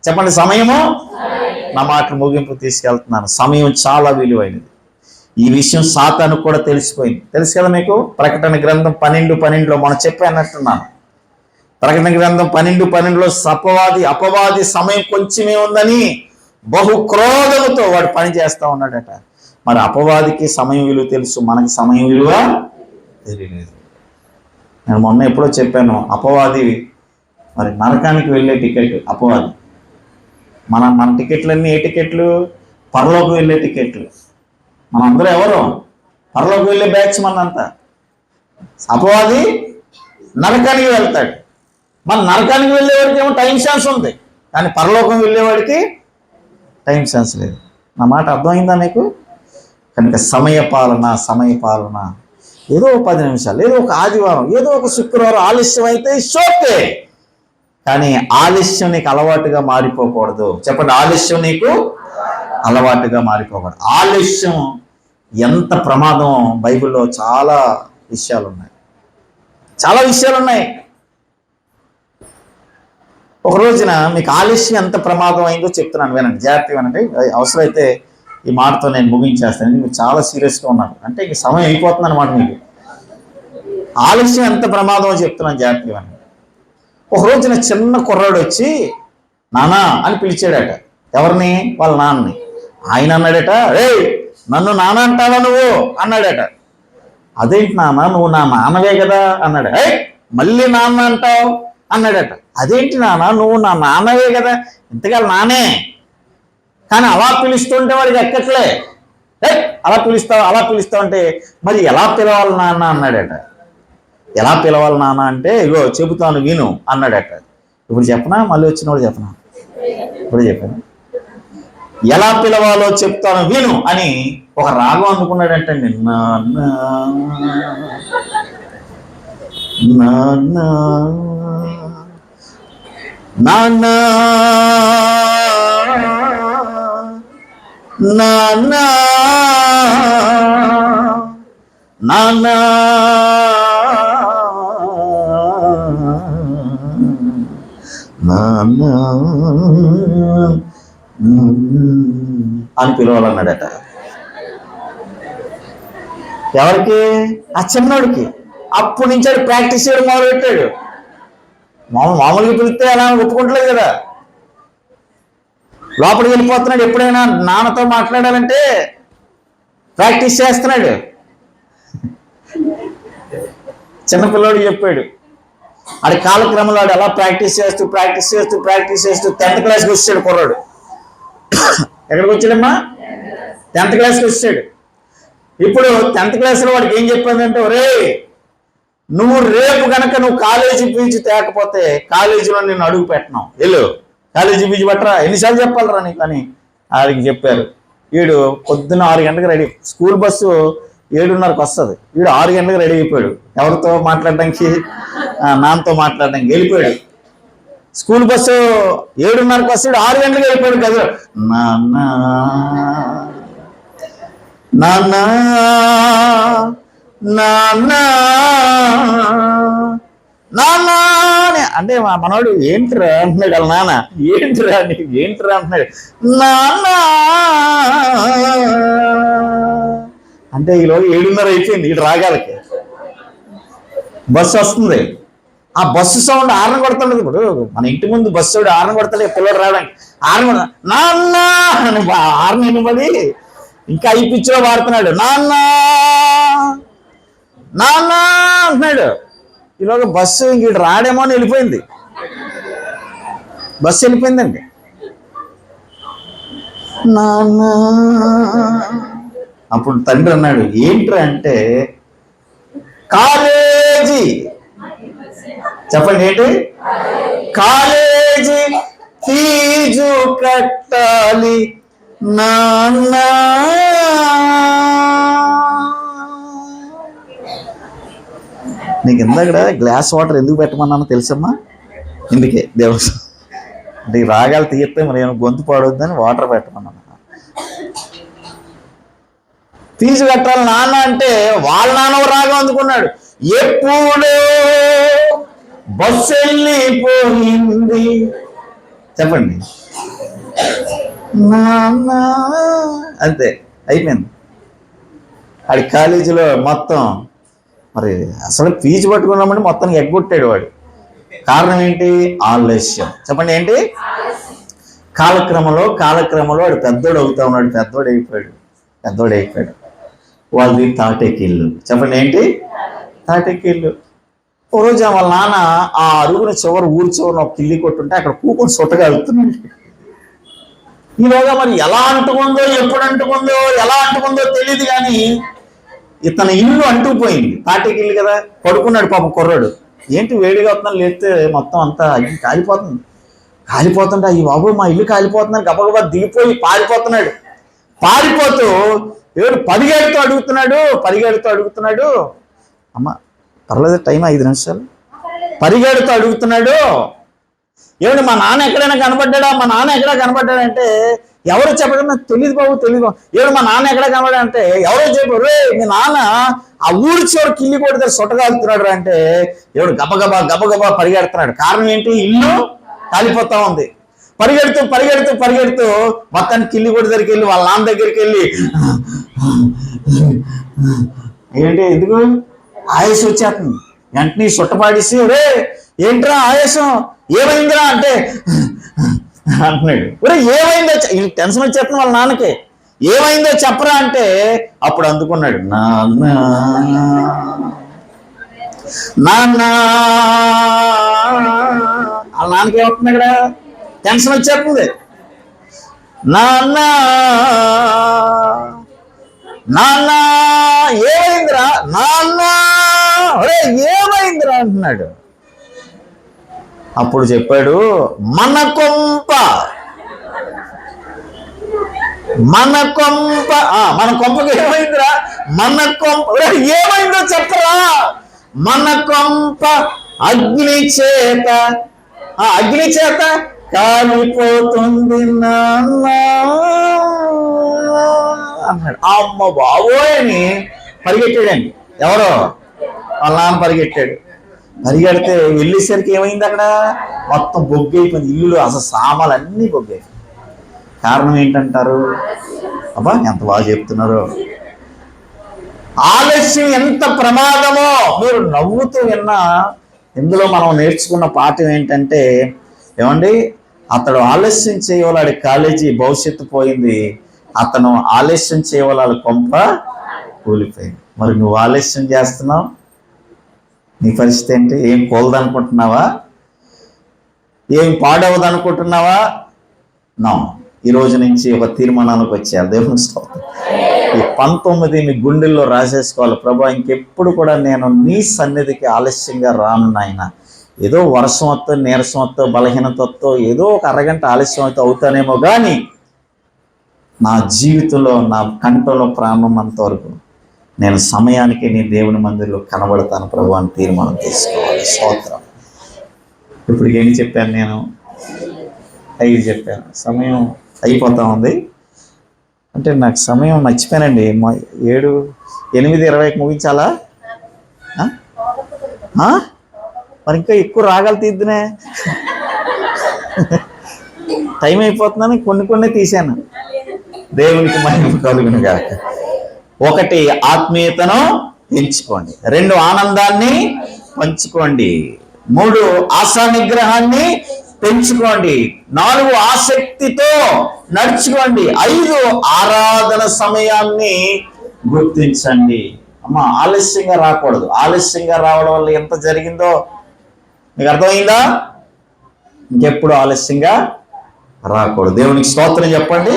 చెప్పండి, సమయము. నా మాటలు ముగింపు తీసుకెళ్తున్నాను. సమయం చాలా విలువైనది. ఈ విషయం సాతానుకు కూడా తెలిసిపోయింది. తెలుసు కదా మీకు. ప్రకటన గ్రంథం 12:12 మనం చెప్పానట్టున్నాను. ప్రకటన గ్రంథం 12:12 అపవాది సమయం కొంచెమే ఉందని బహు క్రోధముతో వాడు పని చేస్తా ఉన్నాడట. మరి అపవాదికి సమయం విలువ తెలుసు, మనకి సమయం విలువ తెలియలేదు. నేను మొన్న ఎప్పుడో చెప్పాను, అపవాది మరి నరకానికి వెళ్ళే టికెట్ అపవాది. మన టికెట్లన్నీ ఏ టికెట్లు? పరలోకి వెళ్ళే టికెట్లు. మనందరూ ఎవరు? పరలోకి వెళ్ళే బ్యాచ్ మనంతా. అపవాది నరకానికి వెళ్తాడు. మన నరకానికి వెళ్ళేవాడికి ఏమో టైం సెన్స్ ఉంది, కానీ పరలోకం వెళ్ళేవాడికి టైం సెన్స్ లేదు. నా మాట అర్థమైందా మీకు? కనుక సమయ పాలన ఏదో 10 నిమిషాలు, ఏదో ఒక ఆదివారం, ఏదో ఒక శుక్రవారం ఆలస్యం అయితే షోకే, కానీ ఆలస్యం నీకు అలవాటుగా మారిపోకూడదు. చెప్పండి, ఆలస్యం నీకు అలవాటుగా మారిపోకూడదు. ఆలస్యం ఎంత ప్రమాదం, బైబిల్లో చాలా విషయాలు ఉన్నాయి. ఒక రోజున మీకు ఆలస్యం ఎంత ప్రమాదం అయిందో చెప్తున్నాను, వినండి, జాగ్రత్తగా వినండి. అవసరమైతే ఈ మాటతో నేను ముగించేస్తాను. మీరు చాలా సీరియస్గా ఉన్నారు అంటే ఇంక సమయం అయిపోతుంది అనమాట. మీకు ఆలస్యం ఎంత ప్రమాదమో చెప్తున్నాను, జాగ్రత్తగా వినండి. ఒక రోజున చిన్న కుర్రాడు వచ్చి నానా అని పిలిచాడట. ఎవరిని? వాళ్ళ నాన్నని. ఆయన అన్నాడట, రేయ్ నన్ను నాన్న అంటావా నువ్వు అన్నాడట. అదేంటి నాన్న, నువ్వు నా నాన్నవే కదా అన్నాడు. మళ్ళీ నాన్న అంటావు అన్నాడట. అదేంటి నాన్న, నువ్వు నా నాన్నవే కదా, ఇంతకాల నానే, కానీ అలా పిలుస్తుంటే వాడికి ఎక్కట్లే. అలా పిలుస్తావు అంటే మరి ఎలా పిలవాలి నాన్న అన్నాడట. ఎలా పిలవాలి నాన్న అంటే ఇగో చెబుతాను విను అన్నాడట. ఇప్పుడు చెప్పనా, మళ్ళీ వచ్చినప్పుడు చెప్పనా? ఇప్పుడు చెప్పాను. ఎలా పిలవాలో చెప్తాను విను అని ఒక రాగం అందుకున్నాడంటే, నాన్న నాన్న నాన్న నాన్న నాన్న నాన్న అని పిలవాలన్నాడట. ఎవరికి? ఆ చిన్నోడికి. అప్పటి నుంచి అది ప్రాక్టీస్ చేయడం మొదలు పెట్టాడు. మామూలుగా పిలిస్తే అలా ఒప్పుకుంటలేదు కదా, లోపలికి వెళ్ళిపోతున్నాడు. ఎప్పుడైనా నాన్నతో మాట్లాడాలంటే ప్రాక్టీస్ చేస్తున్నాడు. చిన్నపిల్లడు చెప్పాడు. అది కాలక్రమంలో అలా ప్రాక్టీస్ చేస్తూ 10th క్లాస్కి వచ్చాడు కుర్రాడు. ఎక్కడికి వచ్చాడమ్మా? 10th క్లాస్కి వచ్చాడు. ఇప్పుడు 10th క్లాస్లో వాడికి ఏం చెప్పాడంటే, ఒరే నువ్వు రేపు కనుక నువ్వు కాలేజీ ఫీజు తేకపోతే కాలేజీలో నేను అడుగు పెట్టను, వెళ్ళు కాలేజీ ఫీజు పట్టరా, ఎన్నిసార్లు చెప్పాలరా నీకు అని ఆడికి చెప్పారు. వీడు పొద్దున్న 6 గంటలకు రెడీ. స్కూల్ బస్సు 7:30కి వస్తుంది. వీడు 6 గంటలకు రెడీ అయిపోయాడు. ఎవరితో మాట్లాడడానికి? నాన్నతో మాట్లాడడానికి వెళ్ళిపోయాడు. స్కూల్ బస్సు 7:30కి వస్తాడు, 6 గంటలకు వెళ్ళిపోయాడు కదా. నాన్న నాన్న నాన్న నాన్న అంటే మా మనవాడు ఏంట్రా అంటున్నాడు. వాళ్ళ నాన్న ఏంట్రా అంటున్నాడు. నాన్న అంటే ఈలోగా 7:30 అయిపోయింది. ఇటు రాగాలకి బస్సు వస్తుంది. ఆ బస్సు సౌండ్ ఆరణ కొడుతుండదు. ఇప్పుడు మన ఇంటి ముందు బస్సు ఆరణ కొడతాడు, పిల్లడు రావడానికి ఆరణ కొడ నాన్న అని ఆరణ వినబడి ఇంకా ఈ పిచ్చిలో వాడుతున్నాడు. నాన్న నాన్న అంటున్నాడు. ఈలోగా బస్సు ఇంక రాడేమో అని వెళ్ళిపోయింది. బస్సు వెళ్ళిపోయిందండి. నాన్న అప్పుడు తండ్రి అన్నాడు, ఏంట్రా అంటే కాలేజీ. చెప్పండి ఏంటి? కాలేజీ ఫీజు కట్టాలి నాన్న. నీకు ఇందాక గ్లాస్ వాటర్ ఎందుకు పెట్టమన్నానో తెలుసమ్మా? ఇందుకే దేవుడు అంటే రాగాలు తీస్తే మరి ఏమైనా గొంతు పాడొద్దని వాటర్ పెట్టమన్నాను. ఫీజు కట్టాలి నాన్న అంటే వాళ్ళ నాన్న రాగం అందుకున్నాడు. ఎప్పుడో బస్సు వెళ్ళిపోయింది. చెప్పండి నాన్న అంతే అయిపోయింది. ఆడి కాలేజీలో మొత్తం మరి అసలు ఫీజు పట్టుకున్నామంటే మొత్తం ఎగ్గొట్టాడు వాడు. కారణం ఏంటి? ఆలస్యం. చెప్పండి ఏంటి? కాలక్రమంలో వాడు పెద్దోడు అవుతా ఉన్నాడు. పెద్దోడు అయిపోయాడు. వాళ్ళది తాటెకిల్లు. చెప్పండి ఏంటి? తాటెకిల్లు. ఓ రోజు వాళ్ళ నాన్న ఆ అరుగున ఊరి చివరిన ఒక కిల్లి కొట్టుంటే అక్కడ కూకొని సొట్టగా వెళ్తున్నాడు. ఈలోగా మరి ఎలా అంటుకుందో, ఎప్పుడు అంటుకుందో, ఎలా అంటుకుందో తెలియదు కానీ ఇతని ఇల్లు అంటుకుపోయింది. తాటెకిల్లు కదా. పడుకున్నాడు పాపం కుర్రాడు. ఏంటి వేడిగా అవుతున్నాను లేస్తే మొత్తం అంతా కాలిపోతుంటే ఈ బాబు మా ఇల్లు కాలిపోతున్నాడు. గబగబా దిగిపోయి పారిపోతూ ఏడు పరిగెడుతూ అడుగుతున్నాడు. అమ్మ పర్లేదు టైం 5 నిమిషాలు. పరిగెడుతూ అడుగుతున్నాడు, ఏమిటి మా నాన్న ఎక్కడైనా కనపడ్డాడంటే ఎవరు చెప్పడం నాకు తెలియదు బాబు. ఏడు మా నాన్న ఎక్కడ కనపడాడంటే ఎవరో చెప్పారు, రే మీ నాన్న ఆ ఊరి చివరి కిల్లి కొట్టి దగ్గర సొట్టగాలుతున్నాడు అంటే ఎవడు గబగబా పరిగెడుతున్నాడు. కారణం ఏంటి? ఇల్లు కాలిపోతా ఉంది. పరిగెడుతూ మొత్తానికి కిల్లి కొట్టి దగ్గరికి వెళ్ళి వాళ్ళ నాన్న దగ్గరికి వెళ్ళి ఏంటి ఎందుకు ఆయాసం వచ్చేస్తుంది. వెంటనే సుట్టపాడేసి, రే ఏంట్రా ఆయాసం, ఏమైందిరా అంటే అంటున్నాడు. ఒరే ఏమైందో టెన్షన్ వచ్చేస్తుంది వాళ్ళ నాన్నకి. ఏమైందో చెప్పరా అంటే అప్పుడు అందుకున్నాడు, నాన్న వాళ్ళ నాన్నకి ఏమవుతుంది? అక్కడ టెన్షన్ వచ్చేస్తుంది. నాన్న ఏమైందిరా? ఏమైందిరా అంటున్నాడు. అప్పుడు చెప్పాడు, మన కొంప మన కొంపకి ఏమైందిరా? మన కొంప ఏమైందో చెప్పరా? మన కొంప అగ్ని చేత కాలిపోతుంది నాన్న అన్నాడు. అమ్మ బాబోయ్ అని పరిగెట్టాడండి. ఎవరో వాళ్ళ నాన్న పరిగెడితే వెళ్ళేసరికి ఏమైంది? అక్కడ మొత్తం బొగ్గైపోయింది. ఇల్లు అసలు సామాన్లు అన్నీ బొగ్గైపోయింది. కారణం ఏంటంటారు? అబ్బా ఎంత బాగా చెప్తున్నారు. ఆలస్యం ఎంత ప్రమాదమో మీరు నవ్వుతూ విన్నా. ఇందులో మనం నేర్చుకున్న పాఠం ఏంటంటే, ఏమండి అతడు ఆలస్యం చేయవాళ్ళ కాలేజీ భవిష్యత్తు పోయింది, అతను ఆలస్యం చేయవాళ్ళ కొంప కూలిపోయింది. మరి నువ్వు ఆలస్యం చేస్తున్నావు, నీ పరిస్థితి ఏంటి? ఏం కోలదనుకుంటున్నావా? ఏం పాడవదనుకుంటున్నావా? నా ఈ రోజు నుంచి ఒక తీర్మానానికి వచ్చారు. దేవుని స్తోత్రం. ఈ 19 మీ గుండెల్లో రాసేసుకోవాలి. ప్రభా ఇంకెప్పుడు కూడా నేను నీ సన్నిధికి ఆలస్యంగా రాను నాయన. ఏదో వర్షం వస్తో, నీరసం వస్తో, బలహీనత వస్తో, ఏదో ఒక అరగంట ఆలస్యం అయితే అవుతానేమో కానీ నా జీవితంలో నా కంటలో ప్రాణం అంతవరకు నేను సమయానికి నీ దేవుని మందిరంలో కనబడతాను ప్రభు అని తీర్మానం తీసుకోవాలి. స్తోత్రం. ఇప్పుడు ఏం చెప్పాను నేను? 5 చెప్పాను. సమయం అయిపోతా ఉంది. అంటే నాకు సమయం మర్చిపోయానండి. 8:20కి ముగించాలా? మరి ఇంకా ఎక్కువ రాగాలు తీద్దునే. టైం అయిపోతుందని కొన్ని తీశాను. దేవునికి మహిమ కలుగును గాక. 1 ఆత్మీయతను పెంచుకోండి. 2 ఆనందాన్ని పంచుకోండి. 3 ఆశా నిగ్రహాన్ని పెంచుకోండి. 4 ఆసక్తితో నడుచుకోండి. 5 ఆరాధన సమయాన్ని గుర్తించండి. అమ్మ, ఆలస్యంగా రాకూడదు. ఆలస్యంగా రావడం వల్ల ఎంత జరిగిందో మీకు అర్థమైందా? ఇంకెప్పుడు ఆలస్యంగా రాకూడదు. దేవునికి స్తోత్రం చెప్పండి.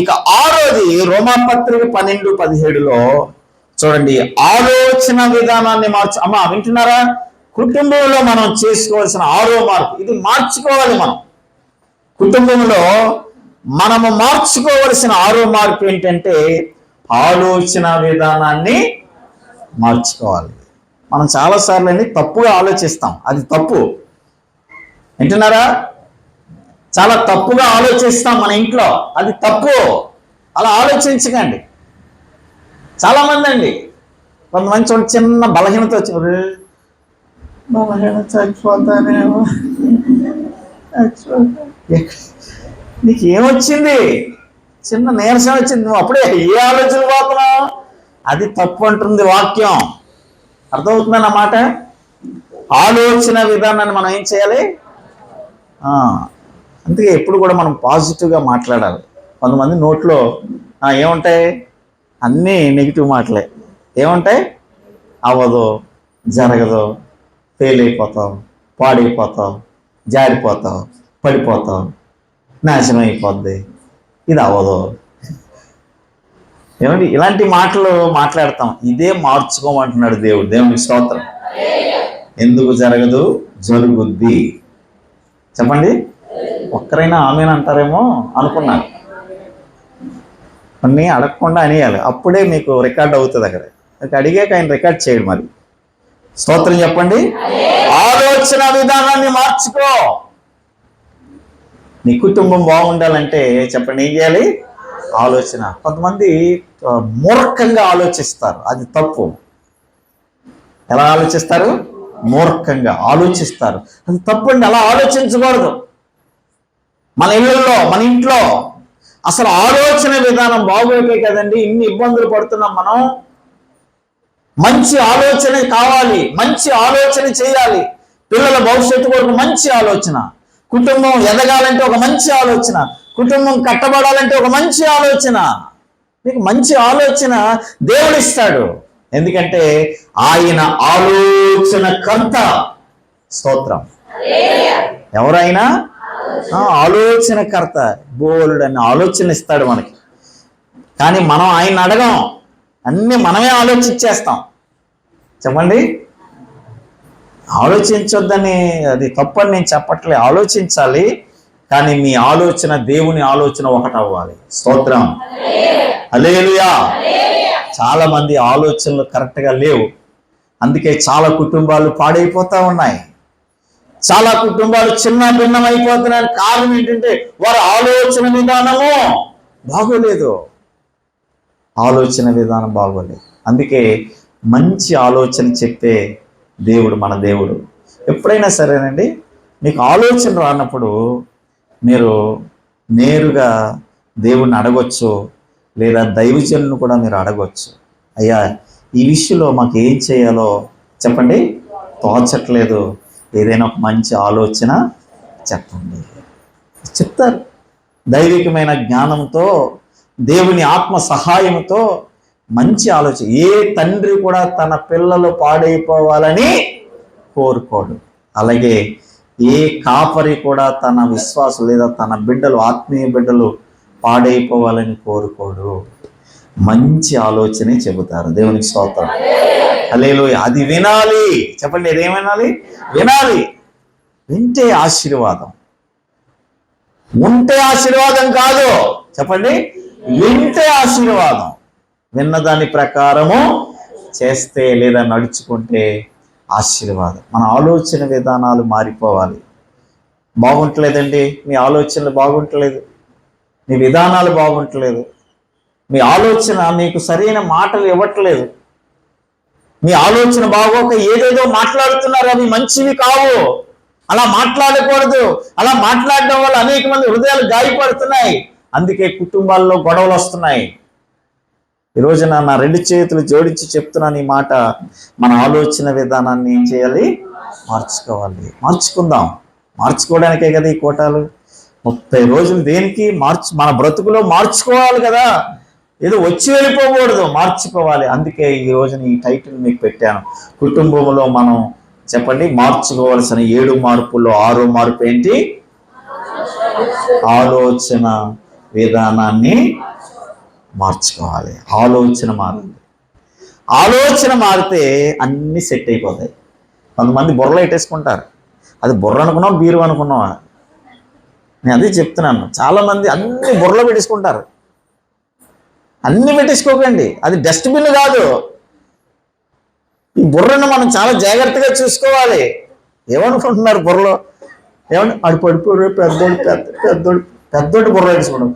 ఇక 6వది రోమాపత్రిక 12:17లో చూడండి, ఆలోచన విధానాన్ని అమ్మ వింటున్నారా? కుటుంబంలో మనం చేసుకోవాల్సిన 6వ మార్పు ఇది. మార్చుకోవాలి మనం. కుటుంబంలో మనము మార్చుకోవలసిన 6వ మార్పు ఏంటంటే ఆలోచన విధానాన్ని మార్చుకోవాలి. మనం చాలాసార్లు అండి తప్పుగా ఆలోచిస్తాం. అది తప్పు. వింటున్నారా? చాలా తప్పుగా ఆలోచిస్తాం మన ఇంట్లో. అది తప్పు. అలా ఆలోచించకండి. చాలామంది అండి, కొంతమంది చూడండి, చిన్న బలహీనత వచ్చి చచ్చిపోతానేమో, నీకు ఏమొచ్చింది? చిన్న నీరసం వచ్చింది, నువ్వు అప్పుడే ఏ ఆలోచన పోతున్నావు? అది తప్పు అంటుంది వాక్యం. అర్థమవుతుందన్న మాట. ఆలోచన విధానాన్ని మనం ఏం చేయాలి? అందుకే ఎప్పుడు కూడా మనం పాజిటివ్గా మాట్లాడాలి. కొంతమంది నోట్లో ఏముంటాయి? అన్నీ నెగిటివ్ మాటలే. ఏముంటాయి? అవ్వదు, జరగదు, ఫెయిల్ అయిపోతావు, పాడైపోతావు, జారిపోతావు, పడిపోతావు, నాశనం అయిపోద్ది, ఇది అవ్వదు. ఏమండి, ఇలాంటి మాటలు మాట్లాడతాం. ఇదే మార్చుకోమంటున్నాడు దేవుడు. దేవునికి స్తోత్రం. ఎందుకు జరగదు? జరుగుద్ది. చెప్పండి. ఒక్కరైనా ఆమెను అంటారేమో అనుకున్నాను. కొన్ని అడగకుండా అనేయాలి, అప్పుడే మీకు రికార్డ్ అవుతుంది. అక్కడ అడిగాక ఆయన రికార్డ్ చేయడు. మరి స్తోత్రం చెప్పండి. ఆలోచన విధానాన్ని మార్చుకో. నీ కుటుంబం బాగుండాలంటే చెప్పండి ఏం చేయాలి? ఆలోచన. కొంతమంది మూర్ఖంగా ఆలోచిస్తారు. అది తప్పు. ఎలా ఆలోచిస్తారు? మూర్ఖంగా ఆలోచిస్తారు. అది తప్పు అండి. అలా ఆలోచించకూడదు. మన ఇళ్ళల్లో, మన ఇంట్లో అసలు ఆలోచన విధానం బాగోకే కదండి ఇన్ని ఇబ్బందులు పడుతున్నాం మనం. మంచి ఆలోచన కావాలి, మంచి ఆలోచన చేయాలి. పిల్లల భవిష్యత్తు కొరకు మంచి ఆలోచన, కుటుంబం ఎదగాలంటే ఒక మంచి ఆలోచన, కుటుంబం కట్టబడాలంటే ఒక మంచి ఆలోచన. మీకు మంచి ఆలోచన దేవుడు ఇస్తాడు. ఎందుకంటే ఆయన ఆలోచన కర్త. స్తోత్రం. ఎవరైనా ఆలోచన కర్త. బోల్డ్ అని ఆలోచన ఇస్తాడు మనకి. కానీ మనం ఆయన అడగం, అన్నీ మనమే ఆలోచించేస్తాం. చెప్పండి. ఆలోచించొద్దని అది తప్పని నేను చెప్పట్లే, ఆలోచించాలి. కానీ మీ ఆలోచన దేవుని ఆలోచన ఒకటి అవ్వాలి. స్తోత్రం. హల్లెలూయా. చాలా మంది ఆలోచనలు కరెక్ట్గా లేవు. అందుకే చాలా కుటుంబాలు పాడైపోతా ఉన్నాయి. చాలా కుటుంబాలు చిన్న భిన్నం అయిపోతున్నాయి. కారణం ఏంటంటే వారి ఆలోచన విధానము బాగోలేదు. ఆలోచన విధానం బాగోలేదు. అందుకే మంచి ఆలోచన చెప్పే దేవుడు మన దేవుడు. ఎప్పుడైనా సరేనండి, మీకు ఆలోచన రానప్పుడు మీరు నేరుగా దేవుణ్ణి అడగొచ్చు, లేదా దైవజనులను కూడా మీరు అడగొచ్చు. అయ్యా, ఈ విషయంలో మాకు ఏం చేయాలో చెప్పండి, తోచట్లేదు, ఏదైనా ఒక మంచి ఆలోచన చెప్పండి. చెప్తారు. దైవికమైన జ్ఞానంతో, దేవుని ఆత్మ సహాయంతో మంచి ఆలోచన. ఏ తండ్రి కూడా తన పిల్లలు పాడైపోవాలని కోరుకోడు. అలాగే ఏ కాపరి కూడా తన విశ్వాసం లేదా తన బిడ్డలు, ఆత్మీయ బిడ్డలు పాడైపోవాలని కోరుకోడు. మంచి ఆలోచనే చెబుతారు. దేవునికి స్తోత్రం. హల్లెలూయా. అది వినాలి. చెప్పండి, ఏదేం వినాలి? వినాలి. వింటే ఆశీర్వాదం, ఉంటే ఆశీర్వాదం కాదు. చెప్పండి, వింటే ఆశీర్వాదం. విన్నదాని ప్రకారము చేస్తే లేదా నడుచుకుంటే ఆశీర్వాదం. మన ఆలోచన విధానాలు మారిపోవాలి. బాగుంటలేదండి, మీ ఆలోచనలు బాగుంటలేదు, మీ విధానాలు బాగుంటలేదు, మీ ఆలోచన మీకు సరైన మాటలు ఇవ్వట్లేదు, మీ ఆలోచన బాగోక ఏదేదో మాట్లాడుతున్నారు, అవి మంచివి కావు. అలా మాట్లాడకూడదు. అలా మాట్లాడడం వల్ల అనేక మంది హృదయాలు గాయపడుతున్నాయి. అందుకే కుటుంబాల్లో గొడవలు వస్తున్నాయి. ఈరోజు నా రెండు చేతులు జోడించి చెప్తున్నాను ఈ మాట. మన ఆలోచన విధానాన్ని ఏం చేయాలి? మార్చుకోవాలి. మార్చుకుందాం. మార్చుకోవడానికే కదా ఈ కోటాలు. 30 రోజులు దేనికి? మన బ్రతుకులో మార్చుకోవాలి కదా, ఏదో వచ్చి వెళ్ళిపోకూడదు, మార్చుకోవాలి. అందుకే ఈ రోజున ఈ టైటిల్ మీకు పెట్టాను. కుటుంబంలో మనం చెప్పండి, మార్చుకోవాల్సిన 7 మార్పుల్లో 6వ మార్పు ఏంటి? ఆలోచన విధానాన్ని మార్చుకోవాలి. ఆలోచన మారాలి. ఆలోచన మారితే అన్నీ సెట్ అయిపోతాయి. కొంతమంది బుర్రలో పెట్టేసుకుంటారు. అది బుర్ర అనుకున్నావు, బీరు అనుకున్నావా? నేను అదే చెప్తున్నాను. చాలామంది అన్ని బుర్రలో పెట్టేసుకుంటారు. అన్ని పెట్టేసుకోకండి, అది డస్ట్బిన్ కాదు. ఈ బుర్రను మనం చాలా జాగ్రత్తగా చూసుకోవాలి. ఏమనుకుంటున్నారు బుర్రలో? ఏమన్నా అడు పడిపోయి పెద్దోడు బుర్ర వేసుకున్నాం,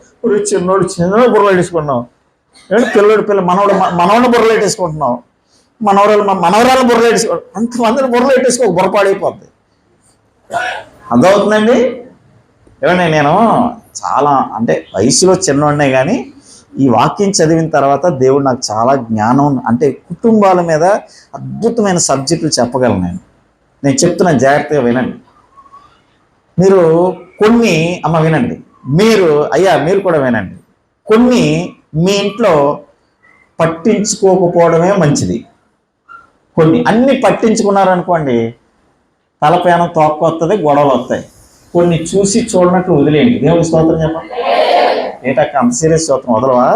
చిన్నోడు బుర్ర వేసుకున్నాం, మనవడు బుర్రలు పెట్టేసుకుంటున్నాం, మనవరాలు బుర్రలు పెట్టేసుకోవడం, అంతమందిని బుర్రలు పెట్టేసుకో, బుర్ర పాడైపోద్ది. అర్థమవుతుందండి? ఏమండి, నేను చాలా అంటే వయసులో చిన్నవాడినే కానీ ఈ వాక్యం చదివిన తర్వాత దేవుడు నాకు చాలా జ్ఞానం, అంటే కుటుంబాల మీద అద్భుతమైన సబ్జెక్టులు చెప్పగలను. నేను చెప్తున్నాను, జాగ్రత్తగా వినండి. మీరు కొన్ని వినండి, మీరు కూడా వినండి. కొన్ని మీ ఇంట్లో పట్టించుకోకపోవడమే మంచిది. కొన్ని అన్ని పట్టించుకున్నారనుకోండి, తలపేనం తోక్కొస్తుంది, గొడవలు వస్తాయి. కొన్ని చూసి చూడనట్టు వదిలేయండి. దేవుని స్తోత్రం చెప్పండి. ఏటక్క అంత సీరియస్ స్తోత్రం వదలవా?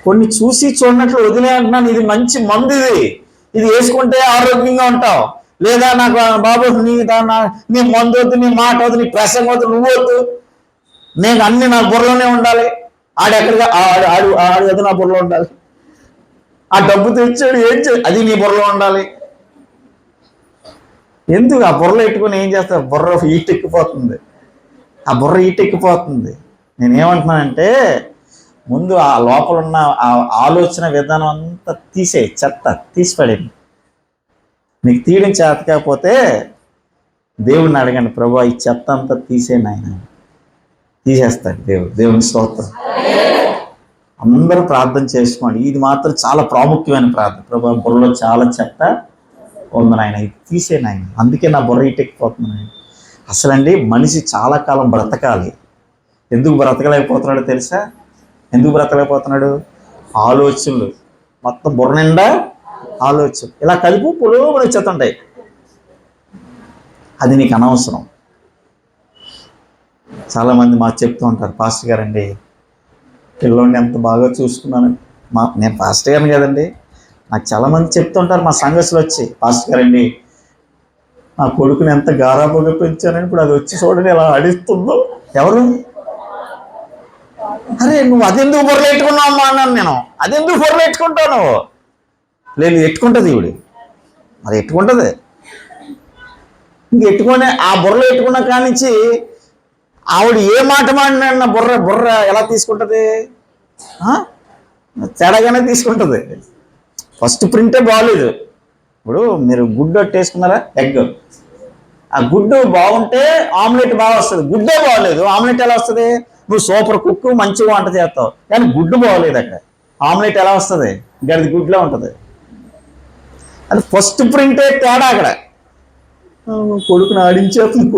కొన్ని చూసి చూడనట్లు వదిలే అంటున్నాను. ఇది మంచి మందు, ఇది వేసుకుంటే ఆరోగ్యంగా ఉంటావు. లేదా నాకు బాబు నీ మందు వద్దు, నీ మాట వద్దు, నీ ప్రసంగం వద్దు, నువ్వు వద్దు, నేను అన్ని నా బుర్రలోనే ఉండాలి. ఆడెక్కడిగా ఆడు అది నా బుర్రలో ఉండాలి. ఆ డబ్బు తెచ్చాడు ఏం అది నీ బుర్రలో ఉండాలి. ఎందుకు ఆ బుర్రలో ఎట్టుకుని ఏం చేస్తారు? బుర్ర హీట్ ఎక్కిపోతుంది. ఆ బుర్ర హీట్ ఎక్కిపోతుంది. నేనేమంటున్నానంటే, ముందు ఆ లోపల ఉన్న ఆ ఆలోచన విధానం అంతా చెత్త తీసిపడేది. నీకు తీయడం చేత కాకపోతే దేవుడిని అడగండి, ప్రభు ఈ చెత్త అంతా నాయన, తీసేస్తాడు దేవుని స్తోత్రం. అందరూ ప్రార్థన చేసుకోండి. ఇది మాత్రం చాలా ప్రాముఖ్యమైన ప్రార్థన. ప్రభు బుర్రలో చాలా చెత్త ఉంది నాయన, ఇది నాయన, అందుకే నా బుర్ర ఇటెక్కిపోతుంది నాయన. అసలండి మనిషి చాలా కాలం బ్రతకాలి. ఎందుకు బ్రతకలేకపోతున్నాడో తెలుసా? ఎందుకు బ్రతకలేకపోతున్నాడు? ఆలోచనలు మొత్తం బుర్ర నిండా ఆలోచన ఇలా కలిపి పొలుగుని వచ్చేస్తుంటాయి. అది నీకు అనవసరం. చాలామంది మాకు చెప్తూ ఉంటారు, పాస్టర్ గారండి పిల్లోడిని ఎంత బాగా చూసుకున్నానండి. నేను పాస్టర్ గారిని కదండి, నాకు చాలామంది చెప్తుంటారు మా సంఘస్సులు వచ్చి, పాస్టర్ గారండి నా కొడుకుని ఎంత గారాబోగా పెంచానని ఇప్పుడు అది వచ్చి చూడండి ఎలా ఆడిస్తుందో. ఎవరు? అరే నువ్వు అదెందుకు బుర్రలు ఎట్టుకున్నావు అమ్మా అన్నాను నేను. అదెందుకు బుర్రలు ఎట్టుకుంటావు నువ్వు? లేదు ఎట్టుకుంటుంది ఈవిడి, మరి ఎట్టుకుంటుంది. ఇంక ఎట్టుకునే ఆ బుర్రలు ఎట్టుకున్న కానించి ఆవిడ ఏ మాట మాడిన బుర్ర ఎలా తీసుకుంటుంది? తేడాగానే తీసుకుంటుంది. ఫస్ట్ ప్రింటే బాగోలేదు. ఇప్పుడు మీరు గుడ్డు వేసుకున్నారా, ఎగ్, ఆ గుడ్డు బాగుంటే ఆమ్లెట్ బాగా వస్తుంది. గుడ్డే బాగోలేదు, ఆమ్లెట్ ఎలా వస్తుంది? నువ్వు సూపర్ కుక్, మంచిగా వంట చేస్తావు, కానీ గుడ్డు బాగోలేదు అక్కడ, ఆమ్లెట్ ఎలా వస్తుంది? గడిది గుడ్లో ఉంటుంది. అది ఫస్ట్ ప్రింటే తేడా అక్కడ. కొడుకుని ఆడించేస్తుంది.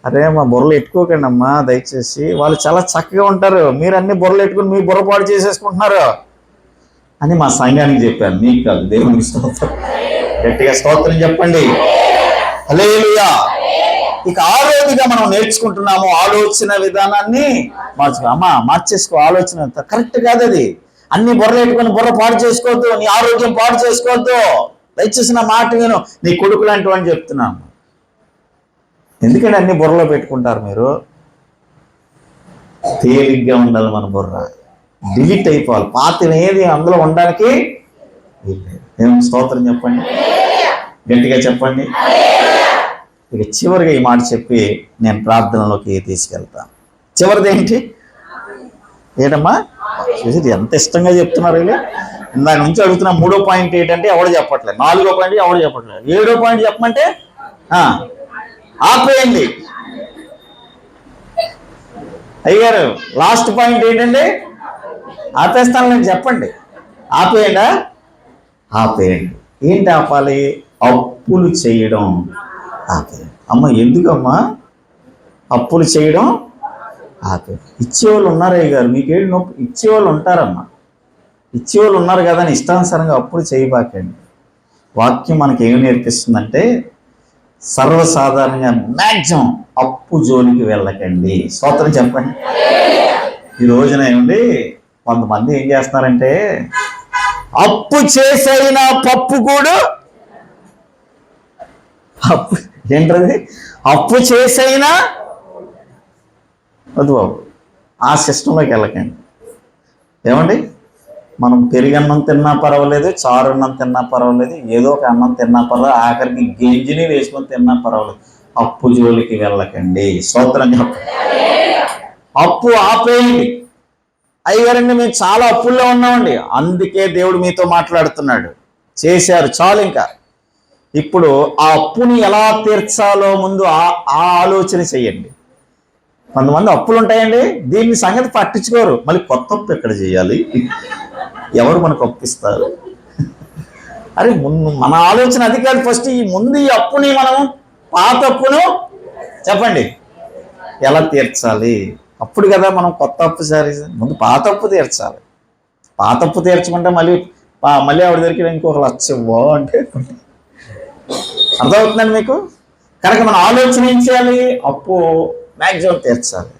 అరే మా బుర్రలు ఎట్టుకోకండి అమ్మా దయచేసి. వాళ్ళు చాలా చక్కగా ఉంటారు, మీరు అన్ని బుర్రలు ఎట్టుకుని మీ బుర్రపాటు చేసేసుకుంటున్నారు అని మా సంఘానికి చెప్పాను, మీకు కాదు. దేవునికి స్తోత్రం. గట్టిగా స్తోత్రం చెప్పండి. హల్లెలూయా. ఇక 6వదిగా మనం నేర్చుకుంటున్నాము ఆలోచన విధానాన్ని మార్చేసుకో. ఆలోచన కరెక్ట్ కాదు అది. అన్ని బుర్రలు ఎట్టుకుని బుర్ర పాడు చేసుకోవద్దు, నీ ఆరోగ్యం పాడు చేసుకోవద్దు. దయచేసి నా మాట విను, నీ కొడుకు లాంటి అని చెప్తున్నాను. ఎందుకంటే అన్ని బుర్రలో పెట్టుకుంటారు మీరు? తేలిగ్గా ఉండాలి మన బుర్ర. డిలీట్ అయిపోవాలి. పాతనేది అందులో ఉండడానికి ఏం స్తోత్రం చెప్పండి, గట్టిగా చెప్పండి. ఇక చివరిగా ఈ మాట చెప్పి నేను ప్రార్థనలోకి తీసుకెళ్తాను. చివరిది ఏంటి? ఏంటమ్మా చూసి ఎంత ఇష్టంగా చెప్తున్నారు వీళ్ళు. ఇందాక నుంచి అడుగుతున్నా. 3వ పాయింట్ ఏంటంటే ఎవడు చెప్పట్లేదు. 4వ పాయింట్ ఎవడు చెప్పట్లేదు. 7వ పాయింట్ చెప్పమంటే ఆపేయండి. అయ్యారు లాస్ట్ పాయింట్ ఏంటంటే ఆపేస్తాను నేను చెప్పండి. ఆపేయండా? ఆపేయండి. ఏంటి ఆపాలి? అప్పులు చేయడం ఆపేయండి. అమ్మ ఎందుకమ్మా అప్పులు చేయడం ఆపేయండి? ఇచ్చేవాళ్ళు ఉన్నారు అయ్యారు, మీకేంటి నొప్పి? ఇచ్చేవాళ్ళు ఉంటారమ్మా, ఇచ్చేవాళ్ళు ఉన్నారు కదా అని ఇష్టానుసారంగా అప్పులు చేయబాకండి. వాక్యం మనకి ఏమి నేర్పిస్తుందంటే సర్వసాధారణంగా మ్యాక్సిమం అప్పు జోలికి వెళ్ళకండి. స్తోత్రం చెప్పండి. ఈ రోజున ఏమండి కొంతమంది ఏం చేస్తున్నారంటే అప్పు చేసైన పప్పు కూడా అప్పు ఏంటది? అప్పు చేసైనా వద్దు బాబు, ఆ సిస్టంలోకి వెళ్ళకండి. ఏమండి మనం పెరుగన్నం తిన్నా పర్వాలేదు, చారు అన్నం తిన్నా పర్వాలేదు, ఏదో ఒక అన్నం తిన్నా పర్వాలేదు, ఆఖరికి గింజిని వేసుకొని తిన్నా పర్వాలేదు, అప్పు జోలికి వెళ్ళకండి. స్తోత్రం చెప్పండి. అప్పు ఆపేయండి. అయ్యారండి మేము చాలా అప్పుల్లో ఉన్నామండి, అందుకే దేవుడు మీతో మాట్లాడుతున్నాడు. చేశారు చాలు. ఇంకా ఇప్పుడు ఆ అప్పుని ఎలా తీర్చాలో ముందు ఆ ఆలోచన చెయ్యండి. కొంతమంది అప్పులు ఉంటాయండి, దీన్ని సంగతి పట్టించుకోరు. మళ్ళీ కొత్త అప్పు ఎక్కడ చేయాలి, ఎవరు మనకు అప్పిస్తారు? అరే ముందు మన ఆలోచన అది కాదు. ఫస్ట్ ఈ ముందు ఈ అప్పుని మనం పాత అప్పును చెప్పండి ఎలా తీర్చాలి, అప్పుడు కదా మనం కొత్త అప్పు సరి. ముందు పాత అప్పు తీర్చాలి. పాత అప్పు తీర్చమంటే మళ్ళీ ఆవిడ దగ్గరికి ఇంకొక 1,00,000 ఇవ్వు అంటే అర్థమవుతుందండి మీకు? కనుక మన ఆలోచన ఏం చేయాలి? అప్పు మ్యాక్సిమం తీర్చాలి.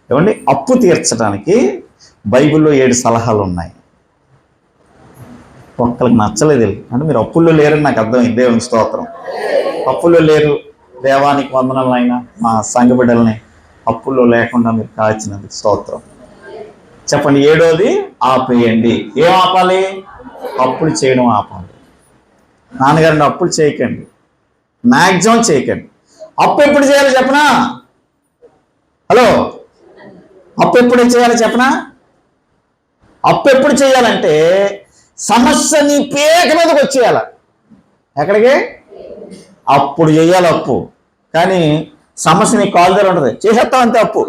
ఏమండి అప్పు తీర్చడానికి బైబిల్లో 7 సలహాలు ఉన్నాయి. ఒక్కరికి నచ్చలేదు అంటే మీరు అప్పుల్లో లేరని నాకు అర్థమైంది. దేవుని స్తోత్రం. అప్పుల్లో లేరు, దేవానికి వందనాలు అయినా మా సంఘ బిడ్డల్ని అప్పుల్లో లేకుండా మీరు కాల్చినందుకు స్తోత్రం. చెప్పండి. 7వది ఆపేయండి. ఏం ఆపాలి? అప్పులు చేయడం ఆపాలి. నాన్నగారిని అప్పులు చేయకండి, మ్యాక్సిమం చేయకండి. అప్పు ఎప్పుడు చేయాలో చెప్పనా? హలో, అప్పు ఎప్పుడు చేయాలో చెప్పనా? అప్పు ఎప్పుడు చేయాలంటే సమస్య నీ పేక మీదకి వచ్చేయాల. ఎక్కడికి? అప్పుడు చేయాలి అప్పు. కానీ సమస్య నీ కాలు దగ్గర ఉంటుంది, చేసేస్తాం అంతే అప్పు.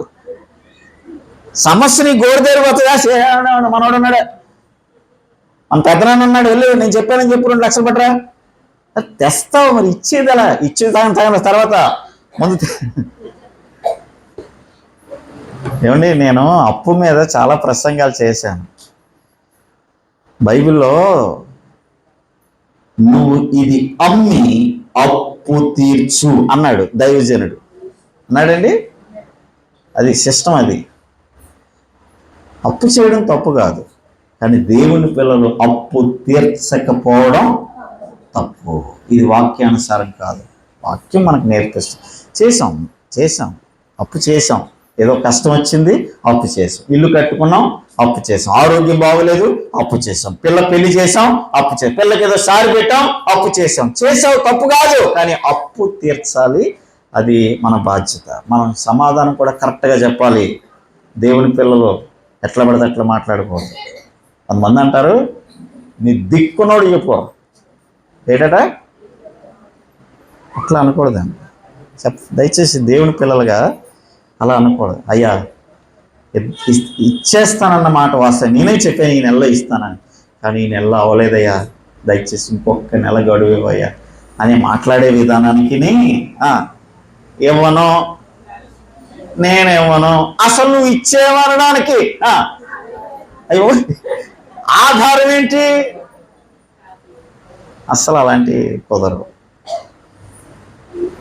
సమస్య నీ గోడు దగ్గర పోతుందా? మనోడు ఉన్నాడు, మన పెద్దనాన్న ఉన్నాడు, వెళ్ళి నేను చెప్పానని చెప్పి 2 లక్షలు పట్టరా తెస్తావు. మరి ఇచ్చేది అలా ఇచ్చేది తగిన తర్వాత ముందు ఏమండి నేను అప్పు మీద చాలా ప్రసంగాలు చేశాను. బైబిల్లో నువ్వు ఇది అమ్మి అప్పు తీర్చు అన్నాడు దైవజనుడు. అన్నాడండి. అది సిస్టం. అది అప్పు చేయడం తప్పు కాదు, కానీ దేవుని పిల్లలు అప్పు తీర్చకపోవడం తప్పు. ఇది వాక్యానుసారం కాదు. వాక్యం మనకు నేర్పిస్తుంది. చేసాం అప్పు చేసాం, ఏదో కష్టం వచ్చింది అప్పు చేసాం, ఇల్లు కట్టుకున్నాం అప్పు చేసాం, ఆరోగ్యం బాగోలేదు అప్పు చేసాం, పెళ్లి చేసాం అప్పు చేసాం, పిల్లకి ఏదో సారి పెట్టాం అప్పు చేసావు తప్పు కాదు, కానీ అప్పు తీర్చాలి. అది మన బాధ్యత. మనం సమాధానం కూడా కరెక్ట్గా చెప్పాలి. దేవుని పిల్లలు ఎట్లా పడితే అట్లా మాట్లాడకూడదు. కొంతమంది అంటారు నీ దిక్కునోడు చెప్పు, ఏంటట అట్లా అనకూడదండి. దయచేసి దేవుని పిల్లలుగా అలా అనకూడదు. అయ్యా ఇచ్చేస్తానన్న మాట వాస్తవం, నేనే చెప్పాను ఈ నెలలో ఇస్తానని, కానీ ఈ నెలలో అవ్వలేదయ్యా, దయచేసి ఇంకొక నెల గడువేవయ్యా అని మాట్లాడే విధానానికి ఇవ్వను, నేనివ్వను, అసలు నువ్వు ఇచ్చేవనడానికి అయ్యో ఆధారం ఏంటి? అస్సలు అలాంటి కుదరవు.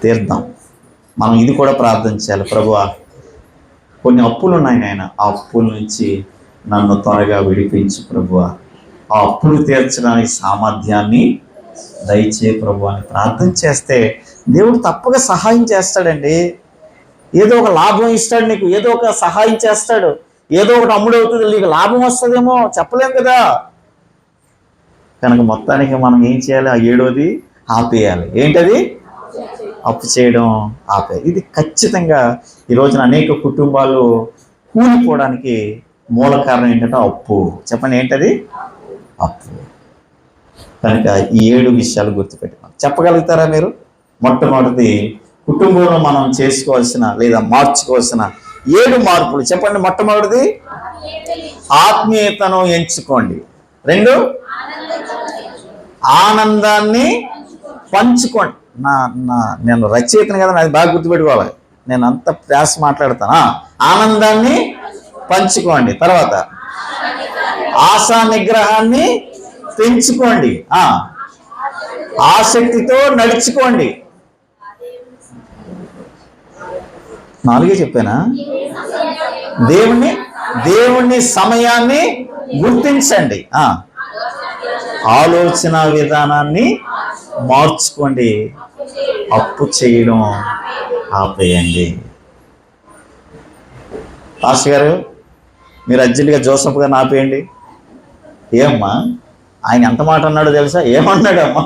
తీర్దాం. మనం ఇది కూడా ప్రార్థన చేయాలి. ప్రభువా కొన్ని అప్పులు ఉన్నాయి నాయన, ఆ అప్పుల నుంచి నన్ను త్వరగా విడిపించు ప్రభువా, ఆ అప్పులు తీర్చడానికి సామర్థ్యాన్ని దయచే ప్రభువా అని ప్రార్థన చేస్తే దేవుడు తప్పగా సహాయం చేస్తాడండి. ఏదో ఒక లాభం ఇస్తాడు నీకు, ఏదో ఒక సహాయం చేస్తాడు. ఏదో ఒకటి అమ్ముడవుతుంది, నీకు లాభం వస్తుందేమో చెప్పలేం కదా. కనుక మొత్తానికి మనం ఏం చేయాలి? ఆ 7వది ఆపేయాలి. ఏంటది? అప్పు చేయడం ఆపేయాలి. ఇది ఖచ్చితంగా ఈ రోజున అనేక కుటుంబాలు కూలిపోవడానికి మూల కారణం ఏంటంటే అప్పు. చెప్పండి, ఏంటది? అప్పు. కనుక ఈ 7 విషయాలు గుర్తుపెట్టుకోండి. చెప్పగలుగుతారా మీరు? మొట్టమొదటిది, కుటుంబంలో మనం చేసుకోవాల్సిన లేదా మార్చుకోవాల్సిన 7 మార్పులు చెప్పండి. మొట్టమొదటిది, ఆత్మీయతను ఎంచుకోండి. 2, ఆనందాన్ని పంచుకోండి. నేను రచయితను కదా, అది బాగా గుర్తుపెట్టుకోవాలి. నేను అంత ప్రయాస మాట్లాడతాను. ఆనందాన్ని పంచుకోండి. తర్వాత ఆశా నిగ్రహాన్ని పెంచుకోండి. ఆసక్తితో నడుచుకోండి. 4 చెప్పానా? దేవుని సమయాన్ని గుర్తించండి. ఆలోచన విధానాన్ని మార్చుకోండి. అప్పు చేయడం ఆపేయండి. పాస్టర్ గారు, మీరు అర్జెంటుగా జోసఫ్ గారిని ఆపేయండి. ఏమ్మా, ఆయన ఎంత మాట అన్నాడో తెలుసా? ఏమన్నాడు అమ్మా?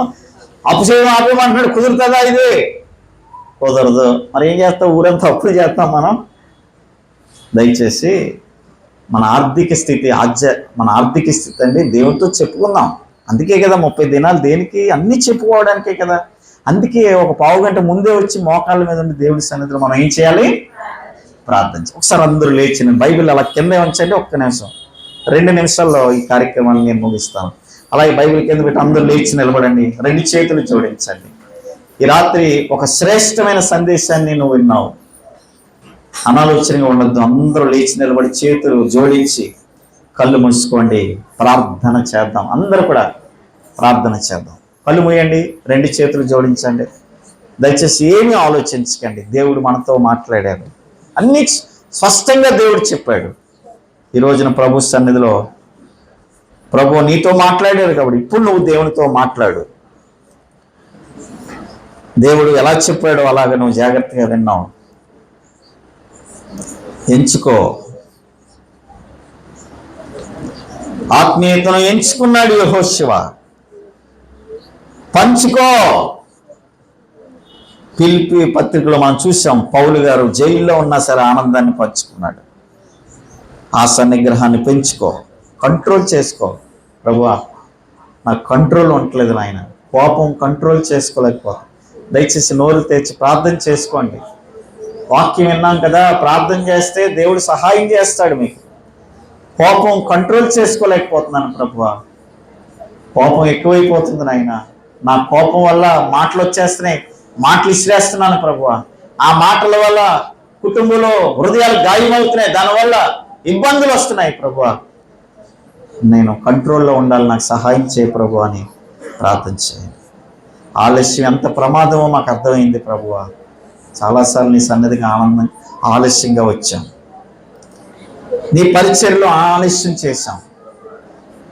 అప్పు చేయడం ఆపేయమంటున్నాడు. కుదురుతుందా? ఇది కుదరదు. మరి ఏం చేస్తాం? ఊరంతా అప్పులు చేస్తాం మనం. దయచేసి మన ఆర్థిక స్థితి అండి దేవుడితో చెప్పుకుందాం. అందుకే కదా 30 దినాలు. దేనికి? అన్నీ చెప్పుకోవడానికే కదా. అందుకే ఒక పావుగంట ముందే వచ్చి మోకాళ్ళ మీద ఉండి దేవుడి సన్నిధిలో మనం ఏం చేయాలి? ప్రార్థించాలి. ఒకసారి అందరూ లేచి బైబిల్ అలా కింద ఉంచండి. 1 నిమిషం, 2 నిమిషాల్లో ఈ కార్యక్రమాన్ని నేను ముగిస్తాను. అలాగే బైబిల్ కింద పెట్టి అందరూ లేచి నిలబడండి. 2 చేతులు జోడించండి. ఈ రాత్రి ఒక శ్రేష్టమైన సందేశాన్ని నువ్వు విన్నావు. అనాలోచనగా ఉండొద్దు. అందరూ లేచి నిలబడి చేతులు జోడించి కళ్ళు మూసుకోండి. ప్రార్థన చేద్దాం. అందరూ కూడా ప్రార్థన చేద్దాం. కళ్ళు మూయండి. 2 చేతులు జోడించండి. దయచేసి ఏమీ ఆలోచించకండి. దేవుడు మనతో మాట్లాడారు. అన్నీ స్పష్టంగా దేవుడు చెప్పాడు. ఈ రోజున ప్రభు సన్నిధిలో ప్రభు నీతో మాట్లాడారు కాబట్టి ఇప్పుడు నువ్వు దేవునితో మాట్లాడు. దేవుడు ఎలా చెప్పాడో అలాగ నువ్వు జాగ్రత్తగా విన్నావు. ఎంచుకో. ఆత్మీయతను ఎంచుకున్నాడు యెహోషువ. పంచుకో. ఫిలిప్పీ పత్రికలో మనం చూసాం, పౌలు గారు జైల్లో ఉన్నా సరే ఆనందాన్ని పంచుకున్నాడు. ఆశా నిగ్రహాన్ని పెంచుకో. కంట్రోల్ చేసుకో. ప్రభువా, నాకు కంట్రోల్ ఉండట్లేదు నాయన. కోపం కంట్రోల్ చేసుకోలేకపో. దయచేసి నోరు తెచ్చి ప్రార్థన చేసుకోండి. వాక్యం విన్నాం కదా, ప్రార్థన చేస్తే దేవుడు సహాయం చేస్తాడు మీకు. కోపం కంట్రోల్ చేసుకోలేకపోతున్నాను ప్రభువా, కోపం ఎక్కువైపోతుంది నాయన. నా కోపం వల్ల మాటలు వచ్చేస్తున్నాయి, మాటలు ఇసిరేస్తున్నాను ప్రభువా. ఆ మాటల వల్ల కుటుంబంలో హృదయాలు గాయమవుతున్నాయి, దానివల్ల ఇబ్బందులు వస్తున్నాయి ప్రభువా. నేను కంట్రోల్లో ఉండాలి, నాకు సహాయం చేయ ప్రభు అని ప్రార్థన చేయండి. ఆలస్యం ఎంత ప్రమాదమో మాకు అర్థమైంది ప్రభువా. చాలాసార్లు నీ సన్నిధికి ఆలస్యంగా వచ్చాం, నీ పరిచర్యలో ఆలస్యం చేశాం,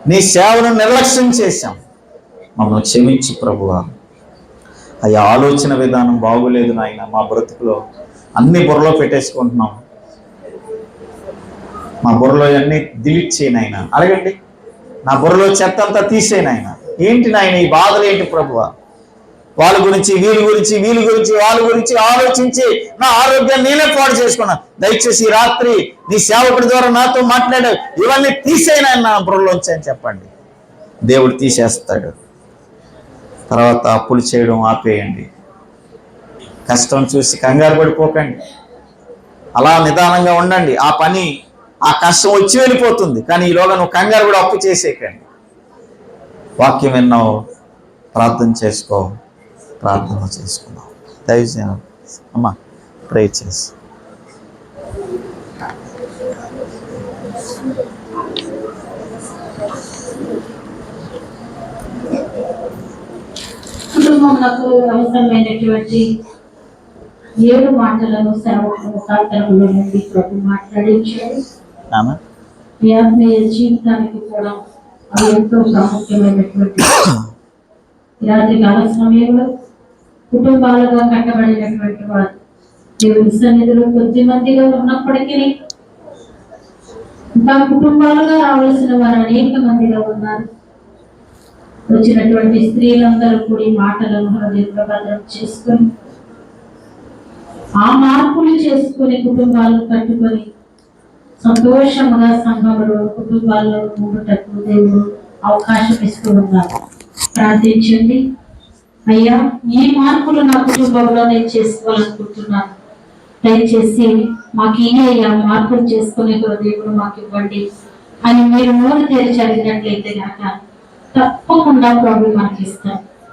నీ సేవను నిర్లక్ష్యం చేశాం. మమ్మల్ని క్షమించి ప్రభువా. అయ్యా, ఆలోచన విధానం బాగులేదు నాయన. మా బ్రతుకులో అన్ని బుర్రలో పెట్టేసుకుంటున్నాం. మా బుర్రలో అన్నీ డిలీట్ చేయనైనా అడగండి. నా బుర్రలో చెత్త అంతా తీసేనాయన. ఏంటి నాయన ఈ బాధలు ఏంటి ప్రభువా? వాళ్ళ గురించి వీళ్ళ గురించి వాళ్ళ గురించి ఆలోచించి నా ఆరోగ్యాన్ని నేనే పాడు చేసుకున్నా. దయచేసి ఈ రాత్రి నీ సేవకుడి ద్వారా నాతో మాట్లాడావు, ఇవన్నీ తీసేయనా నా బుర్రలోంచి అని చెప్పండి. దేవుడు తీసేస్తాడు. తర్వాత అప్పులు చేయడం ఆపేయండి. కష్టం చూసి కంగారు పడిపోకండి, అలా నిదానంగా ఉండండి. ఆ కష్టం వచ్చి వెళ్ళిపోతుంది, కానీ ఈలోగా నువ్వు కంగారు కూడా అప్పు చేసేయకండి. వాక్యం విన్నావు, ప్రార్థన చేసుకున్నావు. దయచేసి అమ్మా ప్రే చేసి కుటుంబములకు అవసరమైనటువంటి 7 మాటలను సేవకులు సాధనలో నుండి ప్రభు మాట్లాడించారు. మీ ఆత్మీయ జీవితానికి కూడా అవి ఎంతో ప్రాముఖ్యమైనటువంటి రాత్రి కాల సమయంలో కుటుంబాలుగా కట్టబడినటువంటి వారు దేవుని సన్నిధిలో కొద్ది మందిగా ఉన్నప్పటికీ ఇంకా కుటుంబాలుగా రావాల్సిన వారు అనేక మందిగా ఉన్నారు. వచ్చినటువంటి స్త్రీలందరూ కూడి మాటలను హృదయంలో భద్రం చేసుకొని ఆ మార్పులు చేసుకొని కుటుంబాలను కట్టుకొని సంతోషముగా సంఘములో కుటుంబాల్లో ఉండుటకు దేవుడు అవకాశం ఇస్తూ ఉన్నారు. ప్రార్థించండి. అయ్యా, ఈ మార్పులు నా కుటుంబంలో నేను చేసుకోవాలనుకుంటున్నాను, దయచేసి మాకు ఈ అయ్యా మార్పులు చేసుకునే దేవుడు మాకు ఇవ్వండి అని మీరు నోరు తెరిచి అడిగినట్లయితే కనుక తప్పకుండా ప్రభు మనకి ఇస్తారు.